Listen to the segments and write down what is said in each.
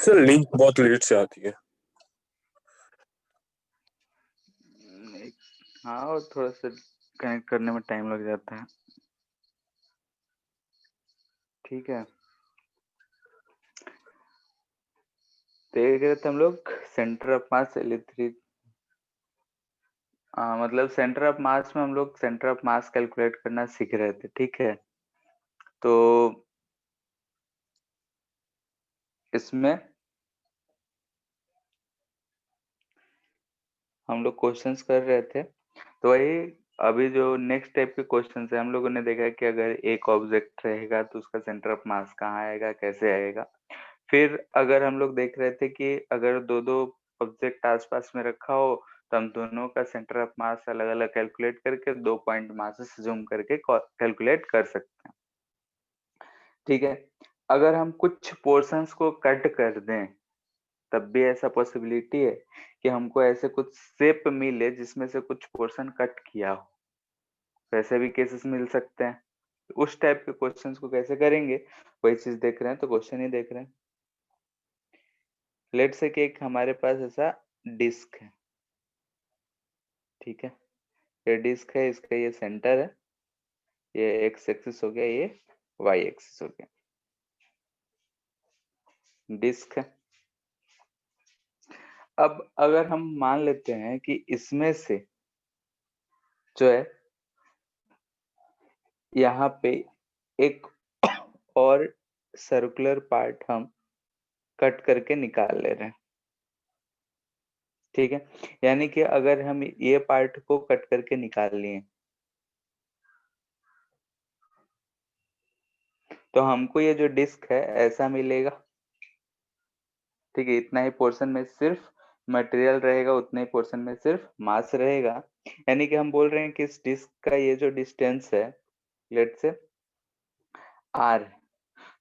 Sir link बहुत late से आती है। हाँ, और थोड़ा सा कनेक्ट करने में टाइम लग जाता है। ठीक है, देख रहे थे हम लोग सेंटर ऑफ मास Li3। मतलब सेंटर ऑफ मास में हम लोग सेंटर ऑफ मास कैलकुलेट करना सीख रहे थे। ठीक है, तो इसमें हम लोग क्वेश्चंस कर रहे थे, तो वही अभी जो नेक्स्ट टाइप के क्वेश्चंस है, हम लोगों ने देखा कि अगर एक ऑब्जेक्ट रहेगा तो उसका सेंटर ऑफ मास कहाँ आएगा, कैसे आएगा। फिर अगर हम लोग देख रहे थे कि अगर दो दो ऑब्जेक्ट आसपास में रखा हो तो हम दोनों का सेंटर ऑफ मास अलग अलग कैलकुलेट करके 2 पॉइंट मास से जूम करके कैलकुलेट कर सकते हैं। ठीक है, अगर हम कुछ पोर्शंस को कट कर दें तब भी ऐसा पॉसिबिलिटी है कि हमको ऐसे कुछ शेप मिले जिसमें से कुछ पोर्शन कट किया हो, वैसे भी केसेस मिल सकते हैं। तो उस टाइप के क्वेश्चंस को कैसे करेंगे वही चीज देख रहे हैं, तो क्वेश्चन ही देख रहे हैं। लेट से कि एक हमारे पास ऐसा डिस्क है। ठीक है, ये डिस्क है, इसका ये सेंटर है, ये एक्स एक्सिस हो गया, ये वाई एक्सिस हो गया, डिस्क है। अब अगर हम मान लेते हैं कि इसमें से जो है यहाँ पे एक और सर्कुलर पार्ट हम कट करके निकाल ले रहे हैं। ठीक है, यानी कि अगर हम ये पार्ट को कट करके निकाल लिए तो हमको ये जो डिस्क है ऐसा मिलेगा। ठीक है, इतना ही पोर्शन में सिर्फ मटेरियल रहेगा, उतने ही पोर्शन में सिर्फ मास रहेगा। यानी कि हम बोल रहे हैं कि इस डिस्क का ये जो डिस्टेंस है लेट से आर,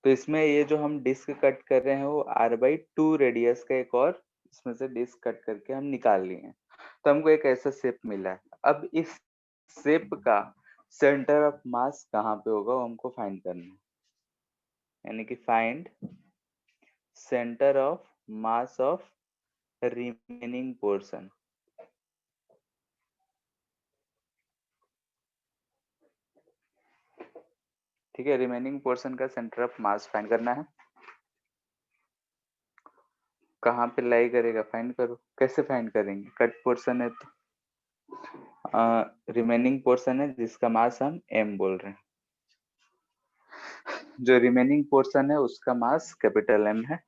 तो इसमें ये जो हम डिस्क कट कर रहे हैं वो r/2 रेडियस का एक और इसमें से डिस्क कट करके हम निकाल लिए हैं, तो हमको एक ऐसा शेप मिला है। अब इस शेप का सेंटर ऑफ मास कहाँ पे होगा वो हमको फाइंड करना है, यानी कि find centre of mass of remaining portion. ठीक है, रिमेनिंग पोर्शन का सेंटर ऑफ मास फाइंड करना है। कहाँ पे लाई करेगा फाइंड करो, कैसे फाइंड करेंगे, कट पोर्शन है तो रिमेनिंग पोर्शन है जिसका मास हम m बोल रहे हैं, जो रिमेनिंग पोर्शन है उसका मास कैपिटल M है।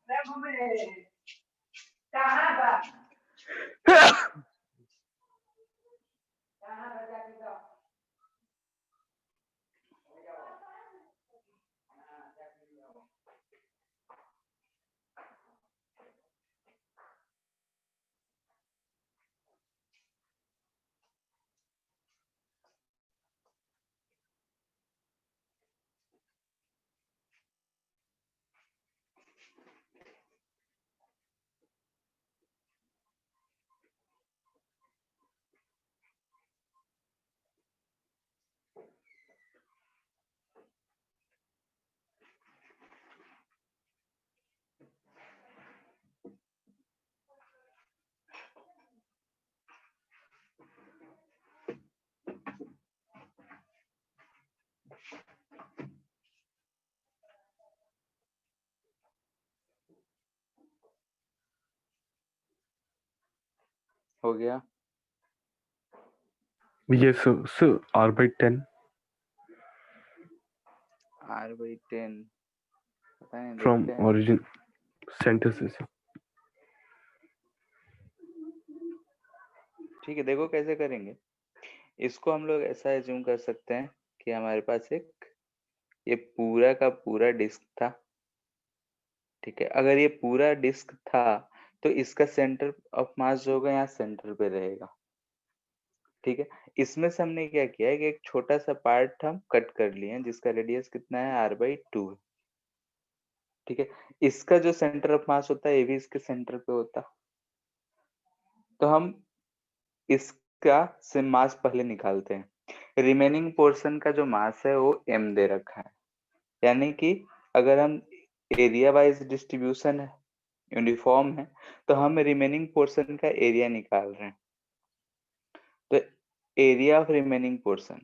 हो गया, Yes, so r/10 r/10 पता नहीं, from देखते हैं। origin center से। ठीक है, देखो कैसे करेंगे इसको। हम लोग ऐसा एज्यूम कर सकते हैं कि हमारे पास एक ये पूरा का पूरा डिस्क था। ठीक है, अगर ये पूरा डिस्क था तो इसका सेंटर ऑफ मास जो होगा यहाँ सेंटर पे रहेगा। ठीक है, इसमें से हमने क्या किया है कि एक छोटा सा पार्ट हम कट कर लिए हैं जिसका रेडियस कितना है r/2 है। ठीक है, इसका जो सेंटर ऑफ मास होता है ये भी इसके सेंटर पे होता, तो हम इसका से मास पहले निकालते हैं। रिमेनिंग पोर्शन का जो मास है वो m दे रखा है, यानी कि अगर हम एरिया वाइज डिस्ट्रीब्यूशन यूनिफॉर्म है, तो हम रिमेनिंग पोर्शन का एरिया निकाल रहे हैं। तो एरिया ऑफ रिमेनिंग पोर्शन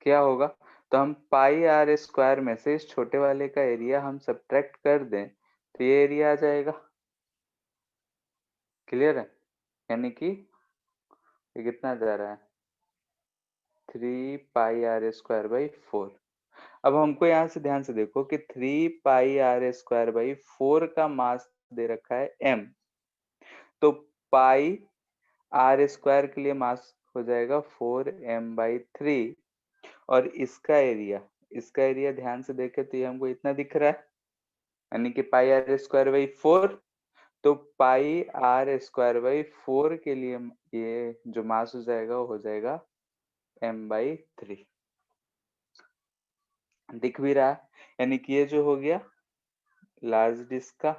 क्या होगा? तो हम पाई आर स्क्वायर में से इस छोटे वाले का एरिया हम सब्ट्रैक्ट कर दें तो ये एरिया आ जाएगा। क्लियर है? यानी कि ये कितना जा रहा है? 3 पाई आर स्क्वायर बाई 4। अब हमको यहाँ से ध्यान से देखो कि 3 पाई आर स्क्वायर बाई 4 का मास दे रखा है m, तो पाई आर स्क्वायर के लिए मास हो जाएगा 4m/3 और इसका एरिया ध्यान से देखे तो ये हमको इतना दिख रहा है, यानी कि पाई आर स्क्वायर बाई 4। तो पाई आर स्क्वायर बाई 4 के लिए ये जो मास हो जाएगा वो हो जाएगा m/3। दिख भी रहा है, यानी कि ये जो हो गया लार्ज डिस्क का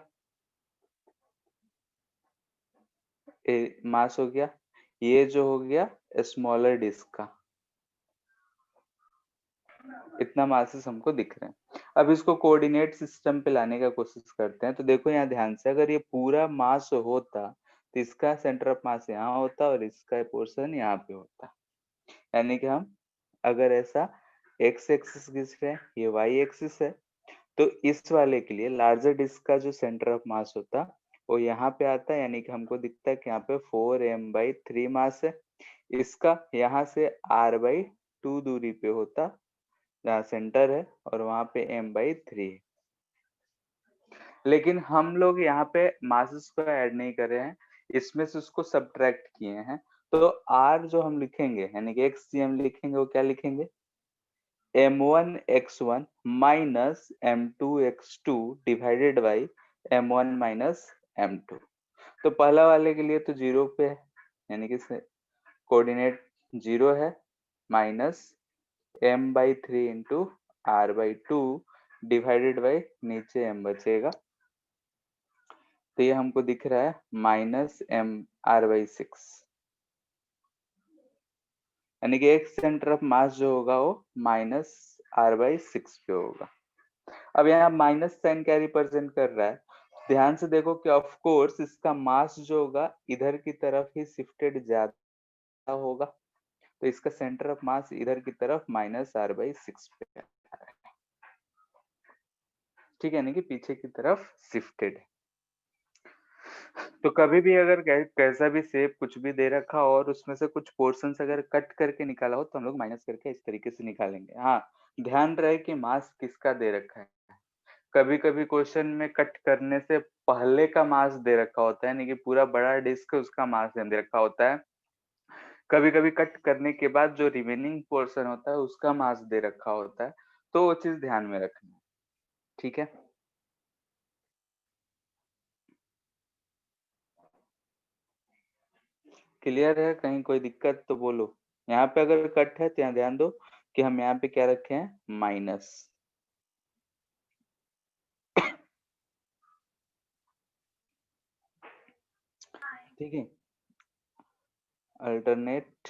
मास हो गया, ये जो हो गया स्मॉलर डिस्क का। इतना मासेस हमको दिख रहे हैं। अब इसको कोऑर्डिनेट सिस्टम पे लाने का कोशिश करते हैं। तो देखो यहाँ ध्यान से, अगर ये पूरा मास होता तो इसका सेंटर ऑफ मास यहाँ होता और इसका पोर्शन यहाँ पे होता। यानी कि हम अगर ऐसा एक्स एक्सिस खींच रहे हैं, ये वाई एक्सिस है, तो इस वाले के लिए लार्जर डिस्क का जो सेंटर ऑफ मास होता वो यहाँ पे आता है। यानी कि हमको दिखता है कि यहाँ पे 4m/3 मास है। इसका यहाँ से r/2 दूरी पे होता जहाँ सेंटर है, और वहां पे m/3 है। लेकिन हम लोग यहाँ पे मासेस को ऐड नहीं कर रहे हैं, इसमें से उसको सब्ट्रैक्ट किए हैं। तो r जो हम लिखेंगे, यानी कि x हम लिखेंगे, वो क्या लिखेंगे? m1x1 minus m2x2 divided by m1 minus m2। तो पहला वाले के लिए तो 0 पे है, यानी कि कोऑर्डिनेट 0 है, minus m/3 into r/2 divided by नीचे m बचेगा, तो ये हमको दिख रहा है माइनस m/6। यानी कि एक सेंटर ऑफ मास जो होगा वो माइनस r/6 पे होगा। अब यहाँ माइनस साइन क्या रिप्रेजेंट कर रहा है? ध्यान से देखो कि ऑफ कोर्स इसका मास जो होगा इधर की तरफ ही शिफ्टेड ज्यादा होगा, तो इसका सेंटर ऑफ मास इधर की तरफ माइनस r/6 पे है। ठीक है, यानी कि पीछे की तरफ शिफ्टेड है। तो कभी भी अगर कैसा भी शेप कुछ भी दे रखा हो और उसमें से कुछ पोर्शंस अगर कट करके निकाला हो तो हम लोग माइनस करके इस तरीके से निकालेंगे। हाँ, ध्यान रहे कि मास किसका दे रखा है। कभी कभी क्वेश्चन में कट करने से पहले का मास दे रखा होता है, यानी कि पूरा बड़ा डिस्क उसका मास दे रखा होता है। कभी कभी कट करने के बाद जो रिमेनिंग पोर्शन होता है उसका मास दे रखा होता है, तो वो चीज ध्यान में रखना है। ठीक है, क्लियर है? कहीं कोई दिक्कत तो बोलो। यहाँ पे अगर कट है तो यहाँ ध्यान दो कि हम यहाँ पे क्या रखे हैं, माइनस। ठीक है, अल्टरनेट।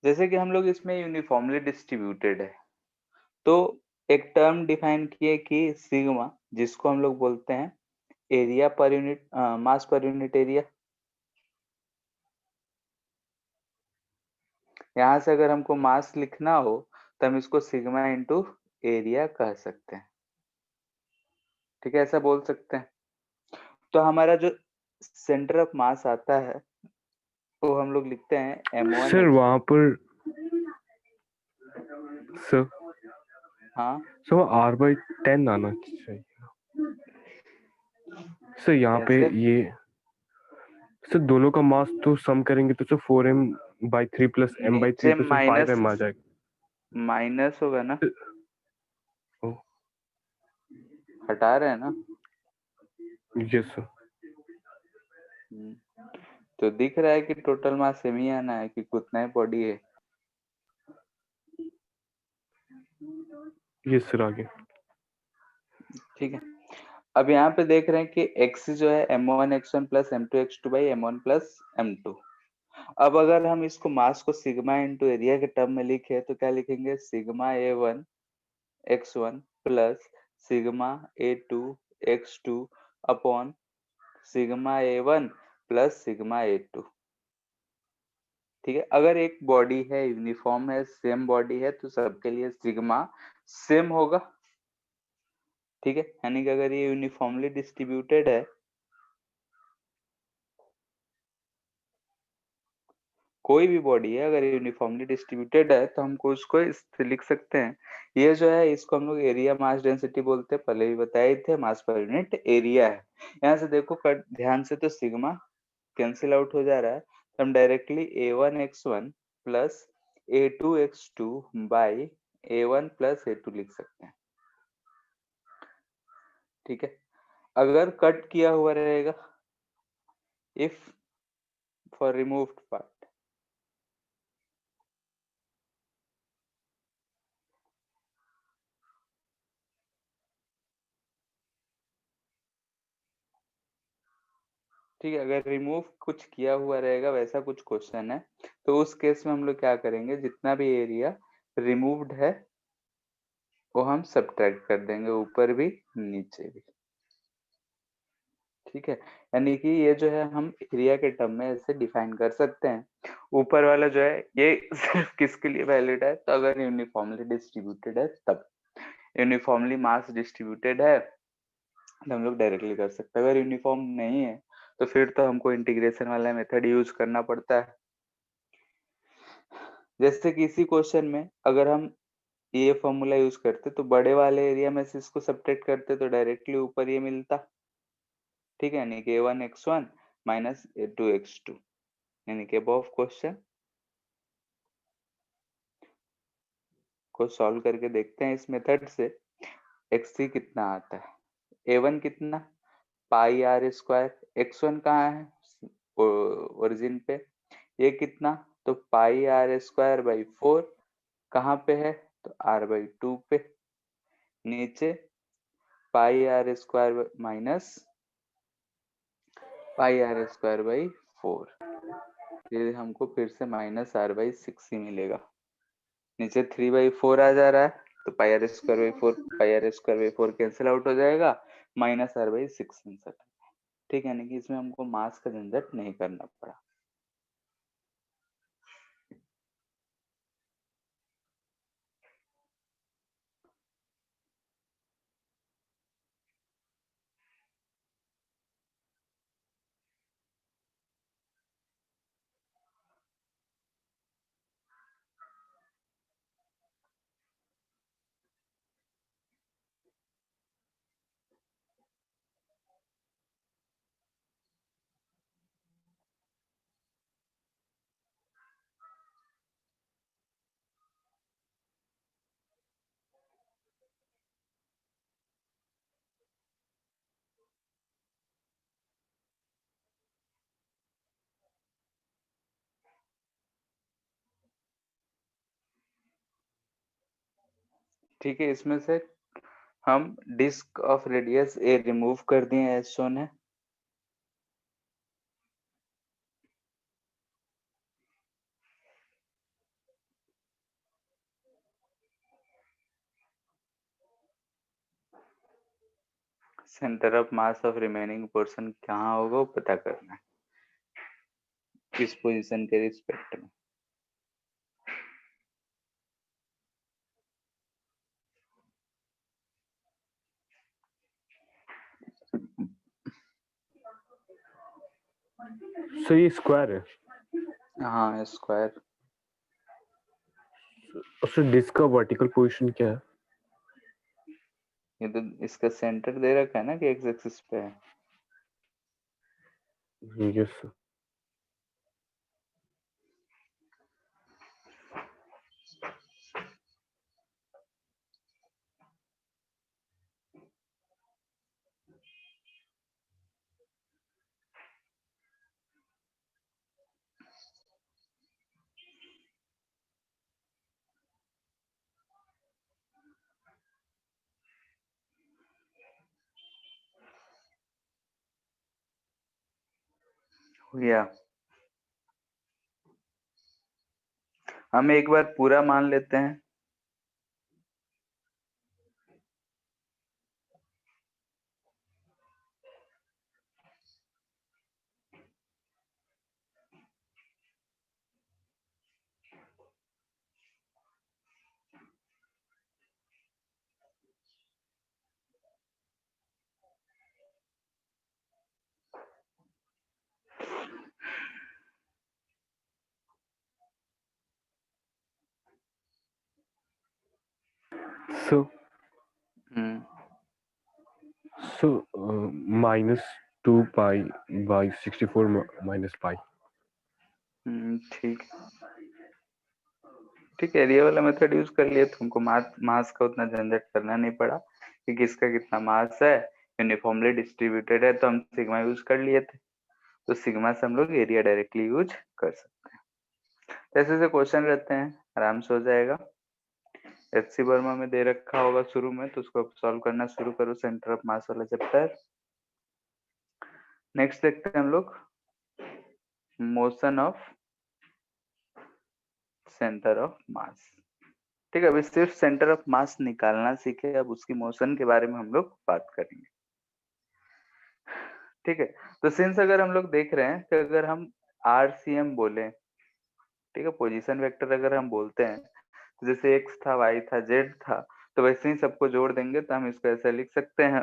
जैसे कि हम लोग इसमें यूनिफॉर्मली डिस्ट्रीब्यूटेड है, तो एक टर्म डिफाइन किए कि सिग्मा, जिसको हम लोग बोलते हैं एरिया पर यूनिट, मास पर यूनिट एरिया। यहाँ से अगर हमको मास लिखना हो तो हम इसको सिग्मा इंटू एरिया कह सकते हैं। ठीक है, ऐसा बोल सकते हैं। तो हमारा जो सेंटर ऑफ मास आता है वो हम लोग लिखते हैं m1 सर वहाँ पर सर हाँ सर r/10 आना चाहिए सर। यहाँ पे कैसे? ये सर दोनों का मास तो सम करेंगे तो सर 4m/3 प्लस m/3 नीचे तो सर 5m आ जाएगा। माइनस होगा ना, ओ हटा रहे हैं ना। Yes sir. तो दिख रहा है कि टोटल मास सेम ही आना है कि कितना ही बॉडी है। यस सर, आगे। ठीक है, अब यहाँ पे देख रहे हैं कि x जो है m1x1 plus m2x2 by m1 plus m2। अब अगर हम इसको मास को सिग्मा इंटू एरिया के टर्म में लिखे तो क्या लिखेंगे, sigma A1 x1 plus sigma A2 x2 upon sigma A1 plus sigma A2। ठीक है, अगर एक बॉडी है, यूनिफॉर्म है, सेम बॉडी है, तो सबके लिए सिग्मा सेम होगा। ठीक है, यानी कि अगर ये यूनिफॉर्मली डिस्ट्रीब्यूटेड है, कोई भी बॉडी है अगर यूनिफॉर्मली डिस्ट्रीब्यूटेड है, तो हमको उसको इससे लिख सकते हैं। ये जो है इसको हम लोग एरिया मास डेंसिटी बोलते हैं, पहले भी बताए थे, मास पर यूनिट एरिया है। यहाँ से देखो कट ध्यान से, तो सिग्मा कैंसिल आउट हो जा रहा है, तो हम directly A1x1 plus A2x2 by A1 plus A2 लिख सकते हैं। ठीक है, अगर कट किया हुआ रहेगा, इफ फॉर रिमूव्ड पार्ट, ठीक है, अगर रिमूव कुछ किया हुआ रहेगा, वैसा कुछ क्वेश्चन है, तो उस केस में हम लोग क्या करेंगे, जितना भी एरिया रिमूव्ड है वो हम सब्ट्रैक्ट कर देंगे, ऊपर भी नीचे भी। ठीक है, यानी कि ये जो है हम एरिया के टर्म में ऐसे डिफाइन कर सकते हैं। ऊपर वाला जो है ये सिर्फ किसके लिए वैलिड है, तो अगर यूनिफॉर्मली डिस्ट्रीब्यूटेड है तब। यूनिफॉर्मली मास डिस्ट्रीब्यूटेड है तो हम लोग डायरेक्टली कर सकते हैं, अगर यूनिफॉर्म नहीं है तो फिर तो हमको इंटीग्रेशन वाला मेथड यूज करना पड़ता है। जैसे कि इसी क्वेश्चन में अगर हम ये फॉर्मूला यूज करते तो बड़े वाले एरिया में से इसको सब्ट्रैक्ट करते तो डायरेक्टली ऊपर ये मिलता। ठीक है, यानी कि A1x1 माइनस A2x2, यानी कि अबव क्वेश्चन को सॉल्व करके देखते हैं इस मेथड से। xc कितना आता है, A1 कितना, पाई आर स्क्वायर, x1 कहाँ है ओरिजिन पे, ये कितना, तो पाई आर स्क्वायर बाई 4, कहाँ पे है, तो r/2 पे, नीचे pi r square minus pi r square by 4, ये हमको फिर से माइनस r/6 ही मिलेगा। नीचे 3/4 आ जा रहा है, तो pi r square by 4, pi r square by 4 cancel out हो जाएगा, माइनस r/6 आंसर। ठीक है, यानी कि इसमें हमको मास का झंझट नहीं करना पड़ा। ठीक है, इसमें से हम disc of radius A remove कर दिए एज शोन है। Centre of mass of remaining portion कहाँ होगा वो पता करना है इस पोजीशन के रिस्पेक्ट में। सो ये स्क्वायर है, हाँ स्क्वायर। उससे डिस्क का वर्टिकल पोजीशन क्या है? ये तो इसका सेंटर दे रखा है ना कि एक्स एक्सिस पे है। Yes sir. हो गया। हम एक बार पूरा मान लेते हैं। So hmm so minus 2 pi by 64 minus pi. ठीक ठीक है, ये वाला मेथड यूज कर लिए, तुमको मास का उतना झंझट करना नहीं पड़ा कि किसका कितना मास है, यूनिफॉर्मली डिस्ट्रीब्यूटेड है, तो हम सिग्मा यूज कर लिए थे, तो सिग्मा से हम लोग एरिया डायरेक्टली यूज कर सकते हैं। ऐसे से क्वेश्चन रहते हैं, आराम से हो जाएगा। एचसी वर्मा में दे रखा होगा शुरू में, तो उसको सॉल्व करना शुरू करो, सेंटर ऑफ मास वाला चैप्टर। नेक्स्ट देखते हैं हम लोग मोशन ऑफ सेंटर ऑफ मास। ठीक है, अभी सिर्फ सेंटर ऑफ मास निकालना सीखे, अब उसकी मोशन के बारे में हम लोग बात करेंगे। ठीक है, तो सिंस अगर हम लोग देख रहे हैं कि अगर हम आरसीएम बोले, ठीक है, पोजीशन वेक्टर अगर हम बोलते हैं, तो जैसे एक्स था, वाई था, जेड था, तो वैसे ही सबको जोड़ देंगे, तो हम इसको ऐसे लिख सकते हैं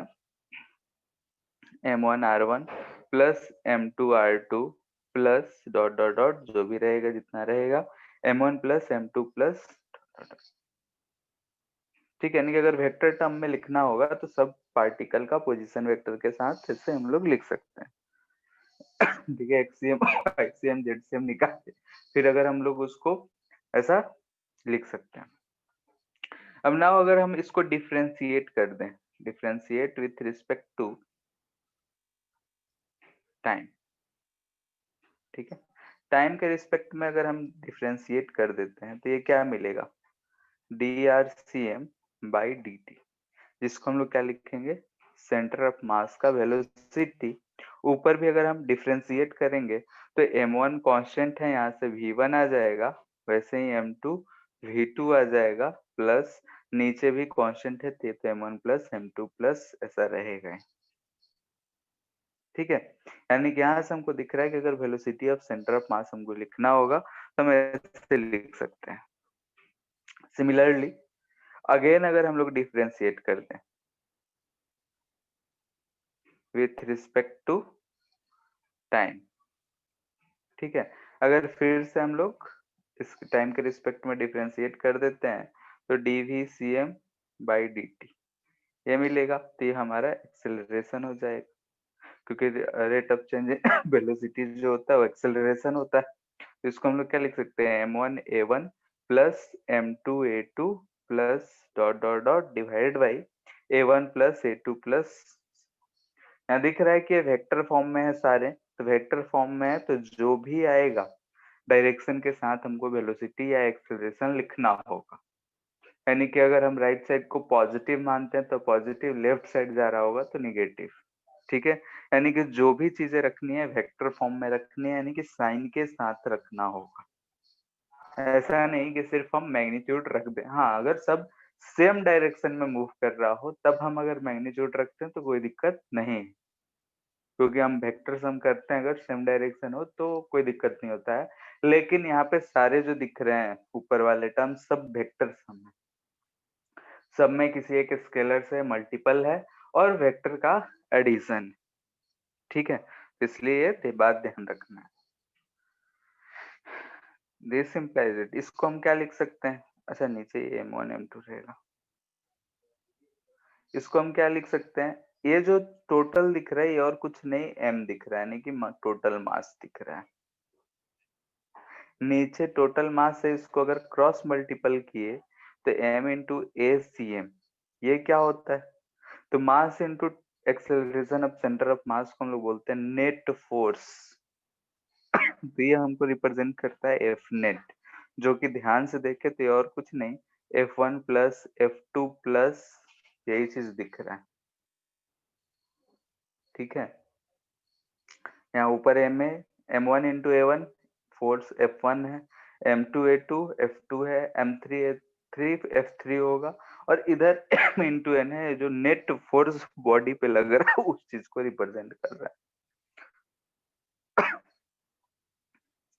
m1r1 plus m2r2 plus dot dot dot जो भी रहेगा जितना रहेगा m1 प्लस m2 प्लस, ठीक है। यानी कि अगर वेक्टर टर्म में लिखना होगा तो सब पार्टिकल का पोजीशन वेक्टर के साथ ऐसे हम लोग लिख सकते हैं। ठीक है, एक्सीएम एक्सीएम जेडसीएम निकाल के फिर अगर हम लोग उसको ऐसा लिख सकते हैं। अब ना अगर हम इसको डिफ्रेंशिएट कर दें, differentiate with respect to time, ठीक है, टाइम के रिस्पेक्ट में अगर हम डिफ्रेंशिएट कर देते हैं तो ये क्या मिलेगा, D R C M by D T, जिसको हम लोग क्या लिखेंगे, सेंटर ऑफ मास का वेलोसिटी। ऊपर भी अगर हम डिफ्रेंशिएट करेंगे तो m1 कांस्टेंट है, यहाँ से v1 आ जाएगा, वैसे ही m2 v2 आ जाएगा, प्लस नीचे भी कांस्टेंट है तो m1 प्लस m2 प्लस ऐसा रहेगा। ठीक है, यानी कि यहाँ से हमको दिख रहा है कि अगर वेलोसिटी ऑफ सेंटर ऑफ मास हमको लिखना होगा तो हम ऐसे लिख सकते हैं। सिमिलरली अगेन अगर हम लोग डिफ्रेंशिएट कर दें विथ रिस्पेक्ट टू टाइम, ठीक है, अगर फिर से हम लोग इस टाइम के रिस्पेक्ट में डिफ्रेंशिएट कर देते हैं तो D V C M by D T ये मिलेगा, तो ये हमारा एक्सेलरेशन हो जाएगा, क्योंकि रेट ऑफ चेंज वेलोसिटी जो होता है वो एक्सेलरेशन होता है। तो इसको हम लोग क्या लिख सकते हैं, m1 a1 plus m2 a2 plus dot dot dot divided by a1 plus a2 plus, यहाँ दिख रहा है कि वेक्टर फॉर्म में है सारे, तो वेक्टर फॉर्म में है तो जो भी आएगा डायरेक्शन के साथ हमको वेलोसिटी या एक्सेलरेशन लिखना होगा। यानी कि अगर हम राइट साइड को पॉजिटिव मानते हैं तो पॉजिटिव, लेफ्ट साइड जा रहा होगा तो निगेटिव। ठीक है, यानी कि जो भी चीजें रखनी है वेक्टर फॉर्म में रखनी है, यानी कि साइन के साथ रखना होगा। ऐसा नहीं कि सिर्फ हम मैग्नीट्यूड रख दें, हाँ अगर सब सेम डायरेक्शन में मूव कर रहा हो तब हम अगर मैग्नीट्यूड रखते हैं तो कोई दिक्कत नहीं, क्योंकि हम वेक्टर सम करते हैं, अगर सेम डायरेक्शन हो तो कोई दिक्कत नहीं होता है। लेकिन यहाँ पे सारे जो दिख रहे हैं ऊपर वाले टर्म सब वेक्टर सम है, सब में किसी एक स्केलर से मल्टीपल है और वेक्टर का एडिशन, ठीक है, इसलिए ये बात ध्यान रखना है। दिस इंप्लाइज इट, इसको हम क्या लिख सकते हैं, अच्छा नीचे m1 m2 रहेगा, इसको हम क्या लिख सकते हैं, ये जो टोटल दिख रहा है ये और कुछ नहीं m दिख रहा है, यानी कि टोटल मास दिख रहा है। नीचे टोटल मास है, इसको अगर क्रॉस मल्टीपल किए तो m इंटू ए सी एम, ये क्या होता है, तो मास into acceleration of centre of मास को हम लोग बोलते हैं नेट फोर्स, तो ये हमको रिप्रेजेंट करता है एफ नेट, जो कि ध्यान से देखे तो ये और कुछ नहीं F1 प्लस F2 प्लस यही चीज दिख रहा है। ठीक है, यहाँ ऊपर m में m1 into A1 force F1 है, M2A2 F2 है, M3A3 F3 होगा, और इधर M इंटू N है, जो नेट फोर्स बॉडी पे लग रहा है उस चीज को रिप्रेजेंट कर रहा है।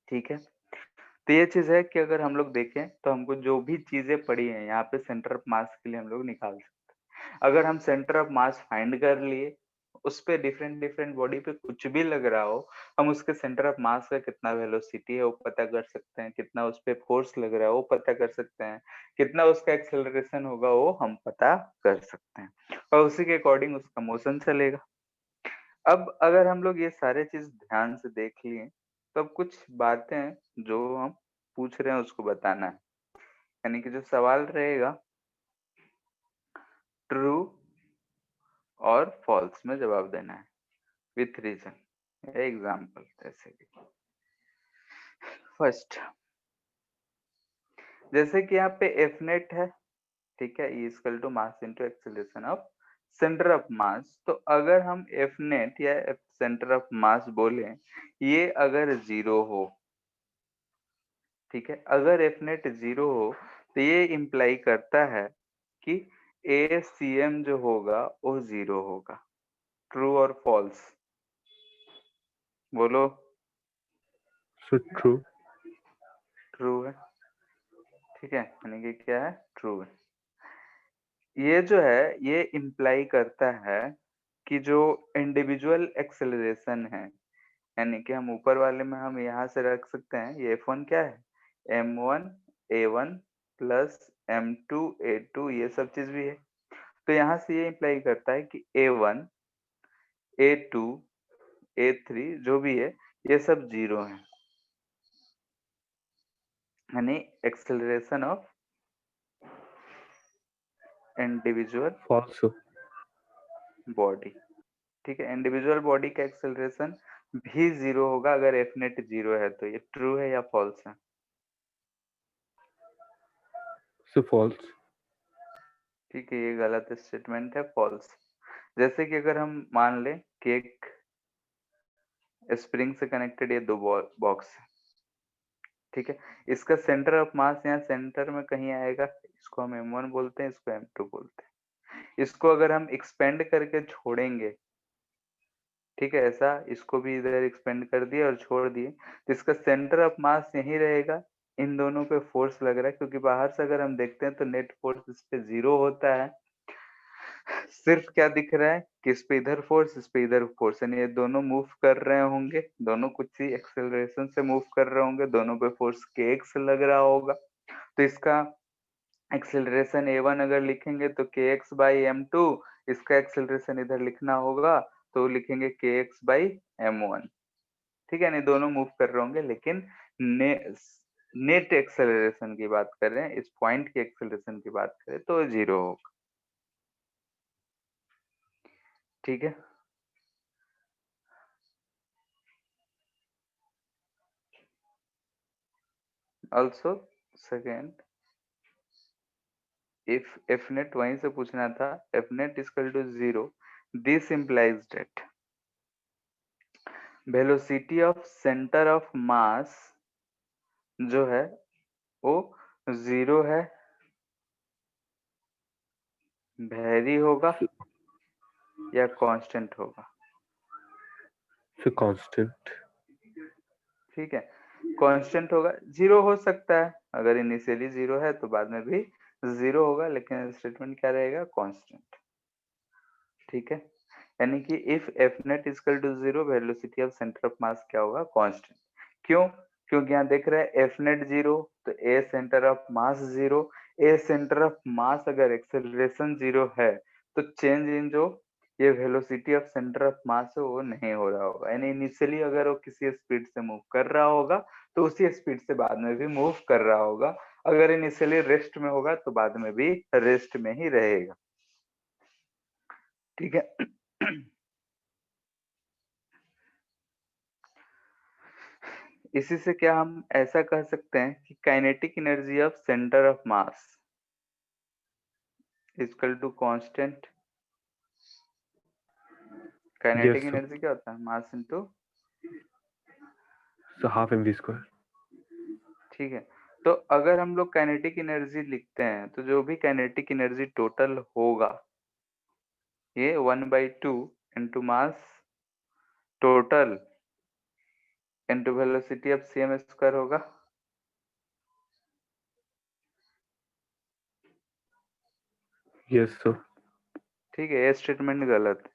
ठीक है, तो ये चीज है कि अगर हम लोग देखें तो हमको जो भी चीजें पड़ी हैं यहाँ पे सेंटर ऑफ मास के लिए हम लोग निकाल सकते हैं। अगर हम सेंटर ऑफ मास फाइंड कर लिए, उस पे डिफरेंट डिफरेंट बॉडी पे कुछ भी लग रहा हो, हम उसके सेंटर ऑफ मास का कितना वेलोसिटी है वो पता कर सकते हैं, कितना उस पे फोर्स लग रहा है वो पता कर सकते हैं, कितना उसका एक्सेलरेशन होगा वो हम पता कर सकते हैं, और उसी के अकॉर्डिंग उसका मोशन चलेगा। अब अगर हम लोग ये सारे चीज ध्यान से देख लिए, तो अब कुछ बातें जो हम पूछ रहे हैं उसको बताना है, यानी कि जो सवाल रहेगा ट्रू और फॉल्स में जवाब देना है विथ रीजन। एग्जाम्पल जैसे कि फर्स्ट, जैसे कि यहाँ पे एफ नेट है, ठीक है, E equal to mass into acceleration of centre of mass. तो अगर हम एफ नेट या सेंटर ऑफ मास बोले, ये अगर जीरो हो, ठीक है, अगर एफ नेट जीरो हो तो ये इम्प्लाई करता है कि ए सी एम जो होगा वो जीरो होगा। ट्रू और फॉल्स बोलो। So true. ट्रू है, ठीक है, यानी कि क्या है, ट्रू है। ये जो है ये इम्प्लाई करता है कि जो इंडिविजुअल एक्सेलरेशन है, यानी कि हम ऊपर वाले में हम यहाँ से रख सकते हैं, ये F1 क्या है, M1A1 प्लस M2A2, ये सब चीज भी है। तो यहाँ से ये इम्प्लाई करता है कि A1 A2 A3 जो भी है ये सब जीरो है, यानी acceleration of individual False. Body. ठीक है, इंडिविजुअल बॉडी का एक्सेलरेशन भी जीरो होगा अगर एफ नेट जीरो है। तो ये ट्रू है या फॉल्स है? So false. ठीक है, ये गलत स्टेटमेंट है, फॉल्स। जैसे कि अगर हम मान लें कि एक स्प्रिंग से कनेक्टेड ये दो बॉक्स है, ठीक है, इसका सेंटर ऑफ मास यहाँ सेंटर में कहीं आएगा, इसको हम M1 बोलते हैं, इसको M2 बोलते हैं। इसको अगर हम एक्सपेंड करके छोड़ेंगे, ठीक है, ऐसा इसको भी इधर एक्सपेंड कर दिए और छोड़ दिए, तो इसका सेंटर ऑफ मास यहीं रहेगा। इन दोनों पे फोर्स लग रहा है, क्योंकि बाहर से अगर हम देखते हैं तो नेट फोर्स इस पे जीरो होता है। सिर्फ क्या दिख रहा है कि इस पे इधर फोर्स, इस पे इधर फोर्स, यानी ये दोनों मूव कर रहे होंगे, दोनों कुछ ही एक्सेलरेशन से मूव कर रहे होंगे, दोनों पे फोर्स के एक्स लग रहा होगा। तो इसका एक्सेलरेशन A1 अगर लिखेंगे तो के एक्स बाई M2, इसका एक्सेलरेशन इधर लिखना होगा तो लिखेंगे के एक्स बाई M1। ठीक है, नहीं दोनों मूव कर रहे होंगे, लेकिन ने, नेट एक्सेलरेशन की बात कर रहे हैं, इस पॉइंट की एक्सेलरेशन की बात करें तो जीरो होगा। ठीक है, also second, if F net वहीं से पूछना था, F net equal to zero, this implies that velocity of centre of mass जो है वो जीरो है, वेरी होगा So, या कांस्टेंट होगा। so constant. ठीक है, कांस्टेंट होगा, जीरो हो सकता है, अगर इनिशियली जीरो है तो बाद में भी जीरो होगा, लेकिन स्टेटमेंट क्या रहेगा, कांस्टेंट। ठीक है, यानी कि if F net equal to zero, velocity of centre of mass क्या होगा, कांस्टेंट। क्यों? क्योंकि यहाँ देख रहे हैं एफ नेट जीरो, तो a centre of mass zero. A centre of mass अगर एक्सेलरेशन जीरो है तो चेंज इन जो ये velocity of centre of mass है वो नहीं हो रहा होगा, यानी इनिशियली अगर वो किसी स्पीड से मूव कर रहा होगा तो उसी स्पीड से बाद में भी मूव कर रहा होगा, अगर इनिशियली रेस्ट में होगा तो बाद में भी रेस्ट में ही रहेगा। ठीक है, इसी से क्या हम ऐसा कह सकते हैं कि kinetic energy of centre of mass equal to constant. Yes. Kinetic So, energy क्या होता है, mass into, so half mv square. ठीक है। तो अगर हम लोग काइनेटिक एनर्जी लिखते हैं तो जो भी काइनेटिक एनर्जी टोटल होगा ये 1/2 into mass total into velocity of cm square होगा। Yes sir. ठीक है, ये स्टेटमेंट गलत है।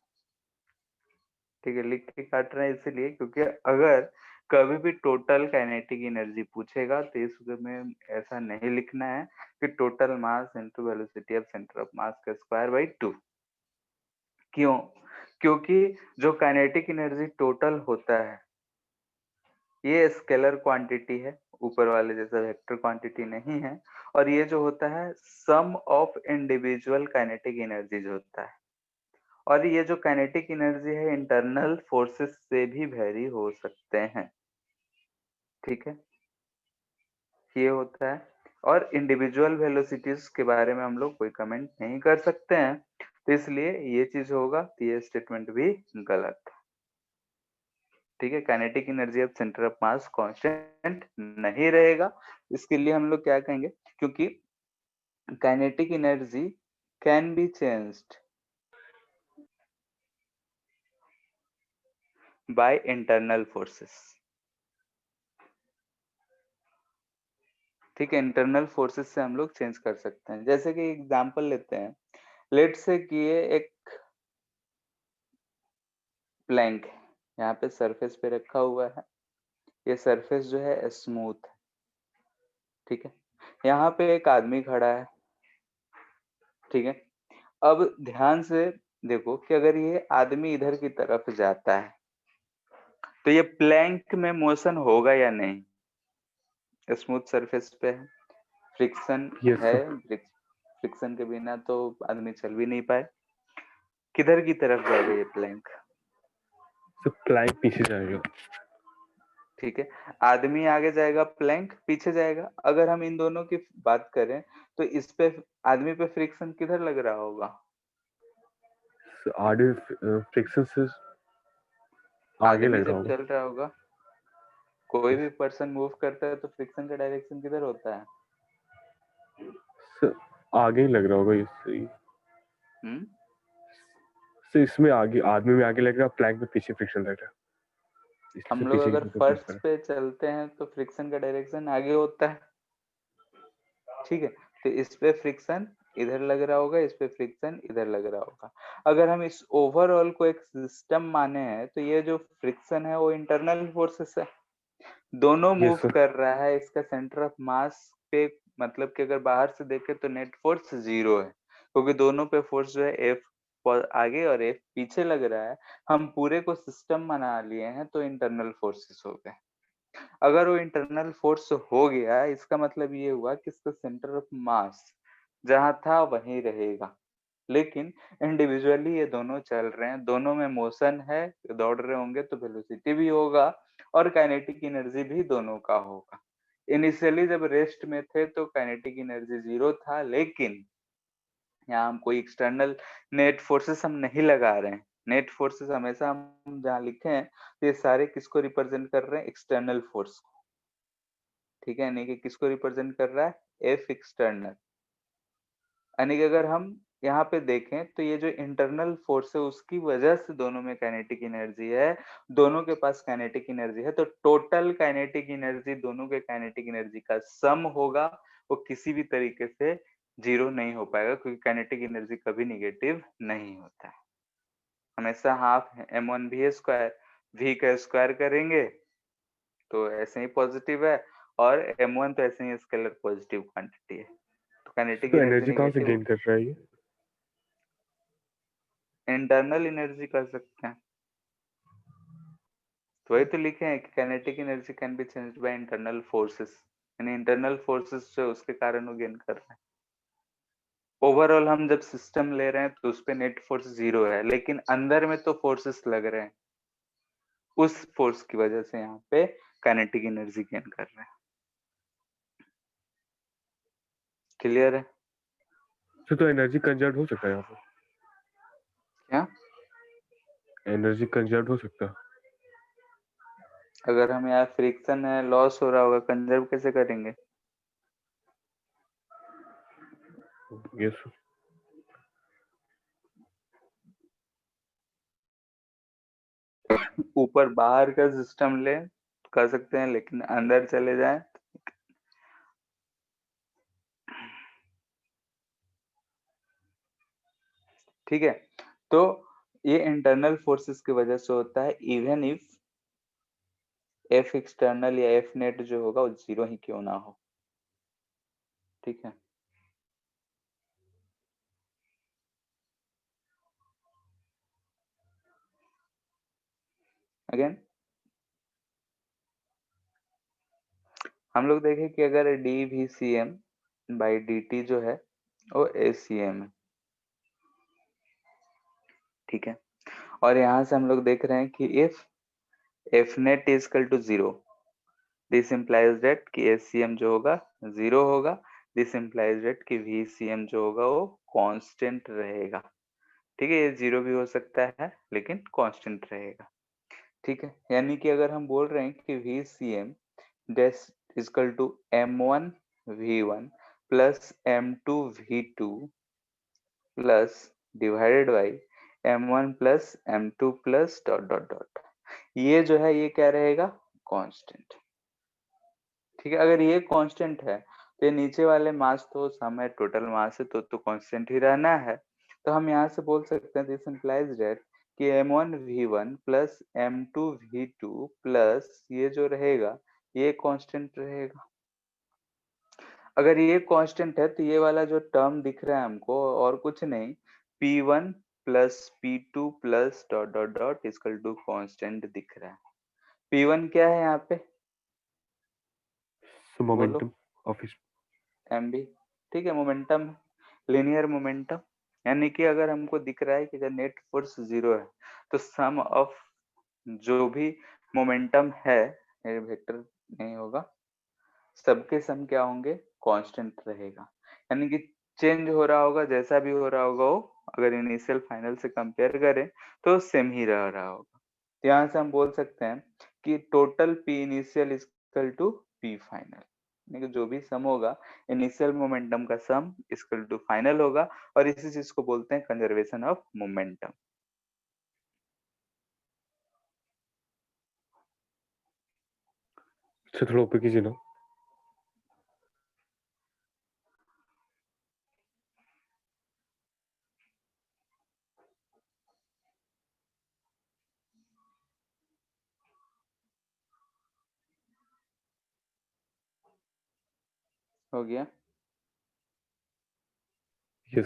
ठीक है, लिख के काट रहे हैं इसलिए क्योंकि अगर कभी भी टोटल काइनेटिक एनर्जी पूछेगा तो इसमें ऐसा नहीं लिखना है कि total mass into velocity of centre of मास का स्क्वायर बाई 2। क्यों? क्योंकि जो काइनेटिक एनर्जी टोटल होता है ये स्केलर क्वांटिटी है, ऊपर वाले जैसा वेक्टर क्वांटिटी नहीं है। और ये जो होता है सम ऑफ इंडिविजुअल काइनेटिक एनर्जीज होता है। और ये जो काइनेटिक एनर्जी है इंटरनल फोर्सेस से भी वेरी हो सकते हैं। ठीक है, ये होता है। और इंडिविजुअल वेलोसिटीज के बारे में हम लोग कोई कमेंट नहीं कर सकते हैं, तो इसलिए ये चीज होगा, तो ये स्टेटमेंट भी गलत है। ठीक है, kinetic energy of centre of mass constant नहीं रहेगा। इसके लिए हम लोग क्या कहेंगे, क्योंकि kinetic energy can be changed by internal forces. ठीक है, इंटरनल फोर्सेस से हम लोग चेंज कर सकते हैं। जैसे कि एग्जांपल लेते हैं, लेट से कि ये एक प्लैंक यहाँ पे सरफेस पे रखा हुआ है। ये सरफेस जो है स्मूथ है। ठीक है, यहाँ पे एक आदमी खड़ा है। ठीक है, अब ध्यान से देखो कि अगर ये आदमी इधर की तरफ जाता है तो ये प्लैंक में मोशन होगा या नहीं? स्मूथ सरफेस पे है, फ्रिक्शन यस है, सर। फ्रिक्शन के बिना तो आदमी चल भी नहीं पाए। किधर की तरफ जाएगा ये प्लैंक? सर प्लैंक पीछे जाएगा। ठीक है, आदमी आगे जाएगा, प्लैंक पीछे जाएगा। अगर हम इन दोनों की बात करें तो इस पे आदमी पे फ्रिक्शन किधर लग रहा होगा? आगे फ्रिक्शन से आगे आदमी लग रहा जब होगा। चल रहा होगा, कोई Yes. भी पर्सन मूव करता है तो फ्रिक्शन का डायरेक्शन किधर होता है? सर आगे ही लग रहा होगा इससे। हम्म सर इसमें आगे, आदमी में आगे लग रहा है, प्लैंक में पीछे फ्रिक्शन लग रहा है, इसलिए हम सर लोग पीछे की अगर तरफ मूव फर्श कर रहा पे चलते हैं तो फ्रिक्शन का डायरेक्शन आगे होता है। ठीक है, तो इस पे फ्रिक्शन इधर लग रहा होगा, इस पे फ्रिक्शन इधर लग रहा होगा। अगर हम इस ओवरऑल को एक सिस्टम माने हैं तो ये जो फ्रिक्शन है वो इंटरनल फोर्सेस है, दोनों है। Yes move sir. कर रहा है। इसका सेंटर ऑफ मास पे मतलब कि अगर बाहर से देखे तो नेट फोर्स 0 है, क्योंकि दोनों पे फोर्स जो है एफ आगे और एफ पीछे लग रहा है। हम पूरे को सिस्टम बना लिए हैं तो इंटरनल फोर्सेस हो गए। अगर वो इंटरनल फोर्स हो गया इसका मतलब ये हुआ कि इसका सेंटर ऑफ मास जहां था वहीं रहेगा, लेकिन इंडिविजुअली ये दोनों चल रहे हैं, दोनों में मोशन है, दौड़ रहे होंगे तो वेलोसिटी भी होगा और काइनेटिक एनर्जी भी दोनों का होगा। इनिशियली जब रेस्ट में थे तो काइनेटिक एनर्जी 0 था, लेकिन यहाँ हम कोई एक्सटर्नल नेट फोर्सेस हम नहीं लगा रहे हैं। नेट फोर्सेस हमेशा हम जहाँ लिखे हैं तो ये सारे किसको रिप्रेजेंट कर रहे हैं? एक्सटर्नल फोर्स को। ठीक है, यानी कि किसको रिप्रेजेंट कर रहा है? F external. यानी कि अगर हम यहाँ पे देखें तो ये जो इंटरनल फोर्स है उसकी वजह से दोनों में काइनेटिक एनर्जी है, दोनों के पास काइनेटिक एनर्जी है, तो टोटल काइनेटिक एनर्जी दोनों के काइनेटिक एनर्जी का सम होगा। वो किसी भी तरीके से 0 नहीं हो पाएगा, क्योंकि काइनेटिक एनर्जी कभी निगेटिव नहीं होता है, हमेशा हाफ m1v² v का स्क्वायर करेंगे तो ऐसे ही पॉजिटिव है, और m1 तो ऐसे ही स्केलर पॉजिटिव क्वांटिटी है, तो काइनेटिक तो एनर्जी एनर्जी कहाँ से निगेटिव। गेन कर रहा है ये? इंटरनल एनर्जी कर सकते हैं, तो वही तो लिखे हैं कि kinetic energy can be changed by internal forces, यानी इंटरनल फोर्सेस जो उसके कारण वो गेन कर रहे हैं। ओवरऑल हम जब सिस्टम ले रहे हैं तो उस पे नेट फोर्स 0 है, लेकिन अंदर में तो फोर्सेस लग रहे हैं, उस फोर्स की वजह से यहाँ पे काइनेटिक एनर्जी गेन कर रहे हैं। क्लियर है सर तो एनर्जी कंजर्व हो सकता है यहाँ पर? क्या? एनर्जी कंजर्व हो सकता है? अगर हम यहाँ फ्रिक्शन है, लॉस हो रहा होगा, कंजर्व कैसे करेंगे? यस ऊपर बाहर का सिस्टम ले कर सकते हैं, लेकिन अंदर चले जाए ठीक है। तो ये इंटरनल फोर्सेस की वजह से होता है, इवन इफ एफ एक्सटर्नल या एफ नेट जो होगा वो 0 ही क्यों ना हो। ठीक है, अगेन हम लोग देखें कि अगर D V C M by D T जो है वो ए सी एम है। ठीक है, और यहाँ से हम लोग देख रहे हैं कि if F net is equal to 0, this implies that कि एस सी एम जो होगा 0 होगा। दिस इम्प्लाइज दैट कि वी सी एम जो होगा वो कांस्टेंट रहेगा। ठीक है, ये 0 भी हो सकता है लेकिन कांस्टेंट रहेगा। ठीक है, यानी कि अगर हम बोल रहे हैं कि V C M dash equal to m1 v1 plus m2 v2 plus divided by m1 plus m2 plus dot dot dot, ये जो है ये क्या रहेगा? कांस्टेंट। ठीक है, अगर ये कांस्टेंट है तो ये नीचे वाले मास तो सम है, टोटल मास है, तो कांस्टेंट ही रहना है। तो हम यहाँ से बोल सकते हैं दिस इंप्लाइज दैट कि m1 v1 plus m2 v2 plus ये जो रहेगा ये कांस्टेंट रहेगा। अगर ये कांस्टेंट है तो ये वाला जो टर्म दिख रहा है हमको और कुछ नहीं, p1 plus p2 plus dot dot dot equal to constant दिख रहा है। p1 क्या है यहाँ पे? सो बोलो। Momentum of mb। ठीक है, मोमेंटम, लिनियर मोमेंटम। यानी कि अगर हमको दिख रहा है कि अगर नेट फोर्स 0 है तो सम ऑफ जो भी मोमेंटम है, ये वेक्टर नहीं होगा, सबके सम क्या होंगे? कांस्टेंट रहेगा। यानी कि चेंज हो रहा होगा, जैसा भी हो रहा होगा वो अगर इनिशियल फाइनल से कंपेयर करें तो सेम ही रह रहा होगा। तो यहाँ से हम बोल सकते हैं कि total P initial equal to P final, यानी कि जो भी सम होगा इनिशियल मोमेंटम का सम इक्वल टू फाइनल होगा, और इसी चीज को बोलते हैं कंजर्वेशन ऑफ मोमेंटम। से थोड़ा ऊपर कीजिए ना। हो गया? यस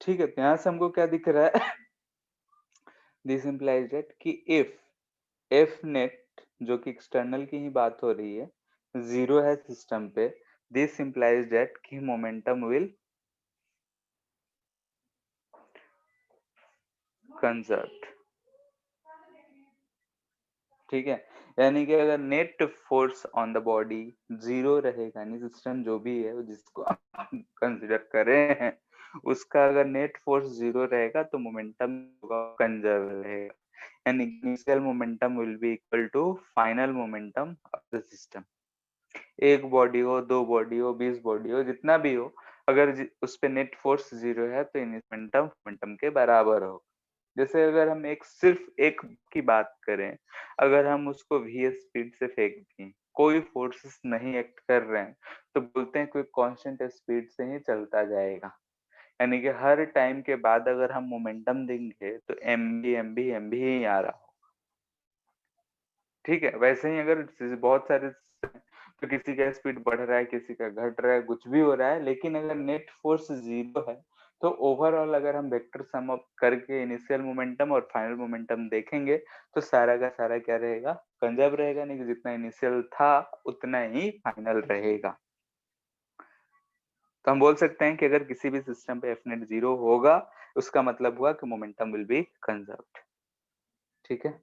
ठीक है, तो यहाँ से हमको क्या दिख रहा है? दिस इम्प्लाइज दैट कि इफ एफ नेट जो कि एक्सटर्नल की ही बात हो रही है 0 है सिस्टम पे, दिस इम्प्लाइज दैट कि मोमेंटम विल कंजर्व। ठीक है, यानी कि अगर net force on the body 0 रहेगा, यानी सिस्टम जो भी है जिसको कंसिडर कर रहे हैं उसका अगर नेट फोर्स 0 रहेगा तो मोमेंटम कंजर्व रहेगा। यानी initial momentum will be equal to final momentum of the system. एक बॉडी हो, 2 बॉडी हो, 20 बॉडी हो, जितना भी हो, अगर उस पे नेट फोर्स 0 है तो मोमेंटम मोमेंटम के बराबर हो। जैसे अगर हम एक सिर्फ एक की बात करें, अगर हम उसको v स्पीड से फेंक दें, कोई फोर्सेस नहीं एक्ट कर रहे हैं, तो बोलते हैं कोई कांस्टेंट स्पीड से ही चलता जाएगा। यानी कि हर टाइम के बाद अगर हम मोमेंटम देंगे तो एम बी ही आ रहा हो। ठीक है, वैसे ही अगर बहुत सारे तो किसी का स्पीड बढ़ रहा है, किसी का घट रहा है, कुछ भी हो रहा है, लेकिन अगर नेट फोर्स 0 है तो ओवरऑल अगर हम वेक्टर सम अप करके इनिशियल मोमेंटम और फाइनल मोमेंटम देखेंगे तो सारा का सारा क्या रहेगा? कंजर्व रहेगा, नहीं कि जितना इनिशियल था उतना ही फाइनल रहेगा। तो हम बोल सकते हैं कि अगर किसी भी सिस्टम पे एफ नेट 0 होगा उसका मतलब हुआ कि मोमेंटम विल बी कंजर्व्ड। ठीक है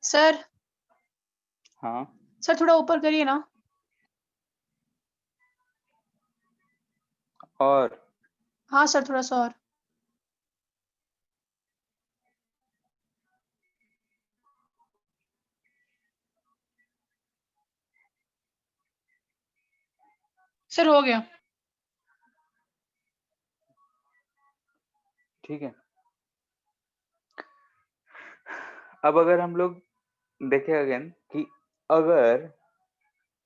सर हाँ, सर थोड़ा ऊपर करिए ना। और हाँ सर, थोड़ा सा और। सर हो गया। ठीक है, अब अगर हम लोग देखें अगेन कि अगर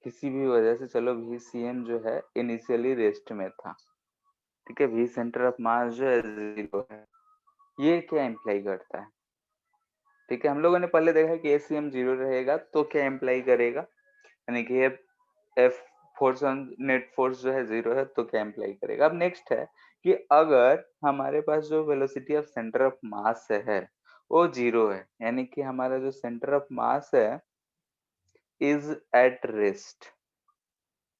किसी भी वजह से, चलो VCM जो है इनिशियली रेस्ट में था, ठीक है, V सेंटर ऑफ मास जो है 0 है, ये क्या इम्प्लाई करता है? ठीक है, हम लोगों ने पहले देखा कि ACM 0 रहेगा तो क्या इम्प्लाई करेगा, यानी कि F force on net force जो है 0 है तो क्या इम्प्लाई करेगा। अब नेक्स्ट है कि अगर हमारे पास जो velocity of centre of mass है वो 0 है, यानी कि हमारा जो सेंटर ऑफ मास है इज एट रेस्ट।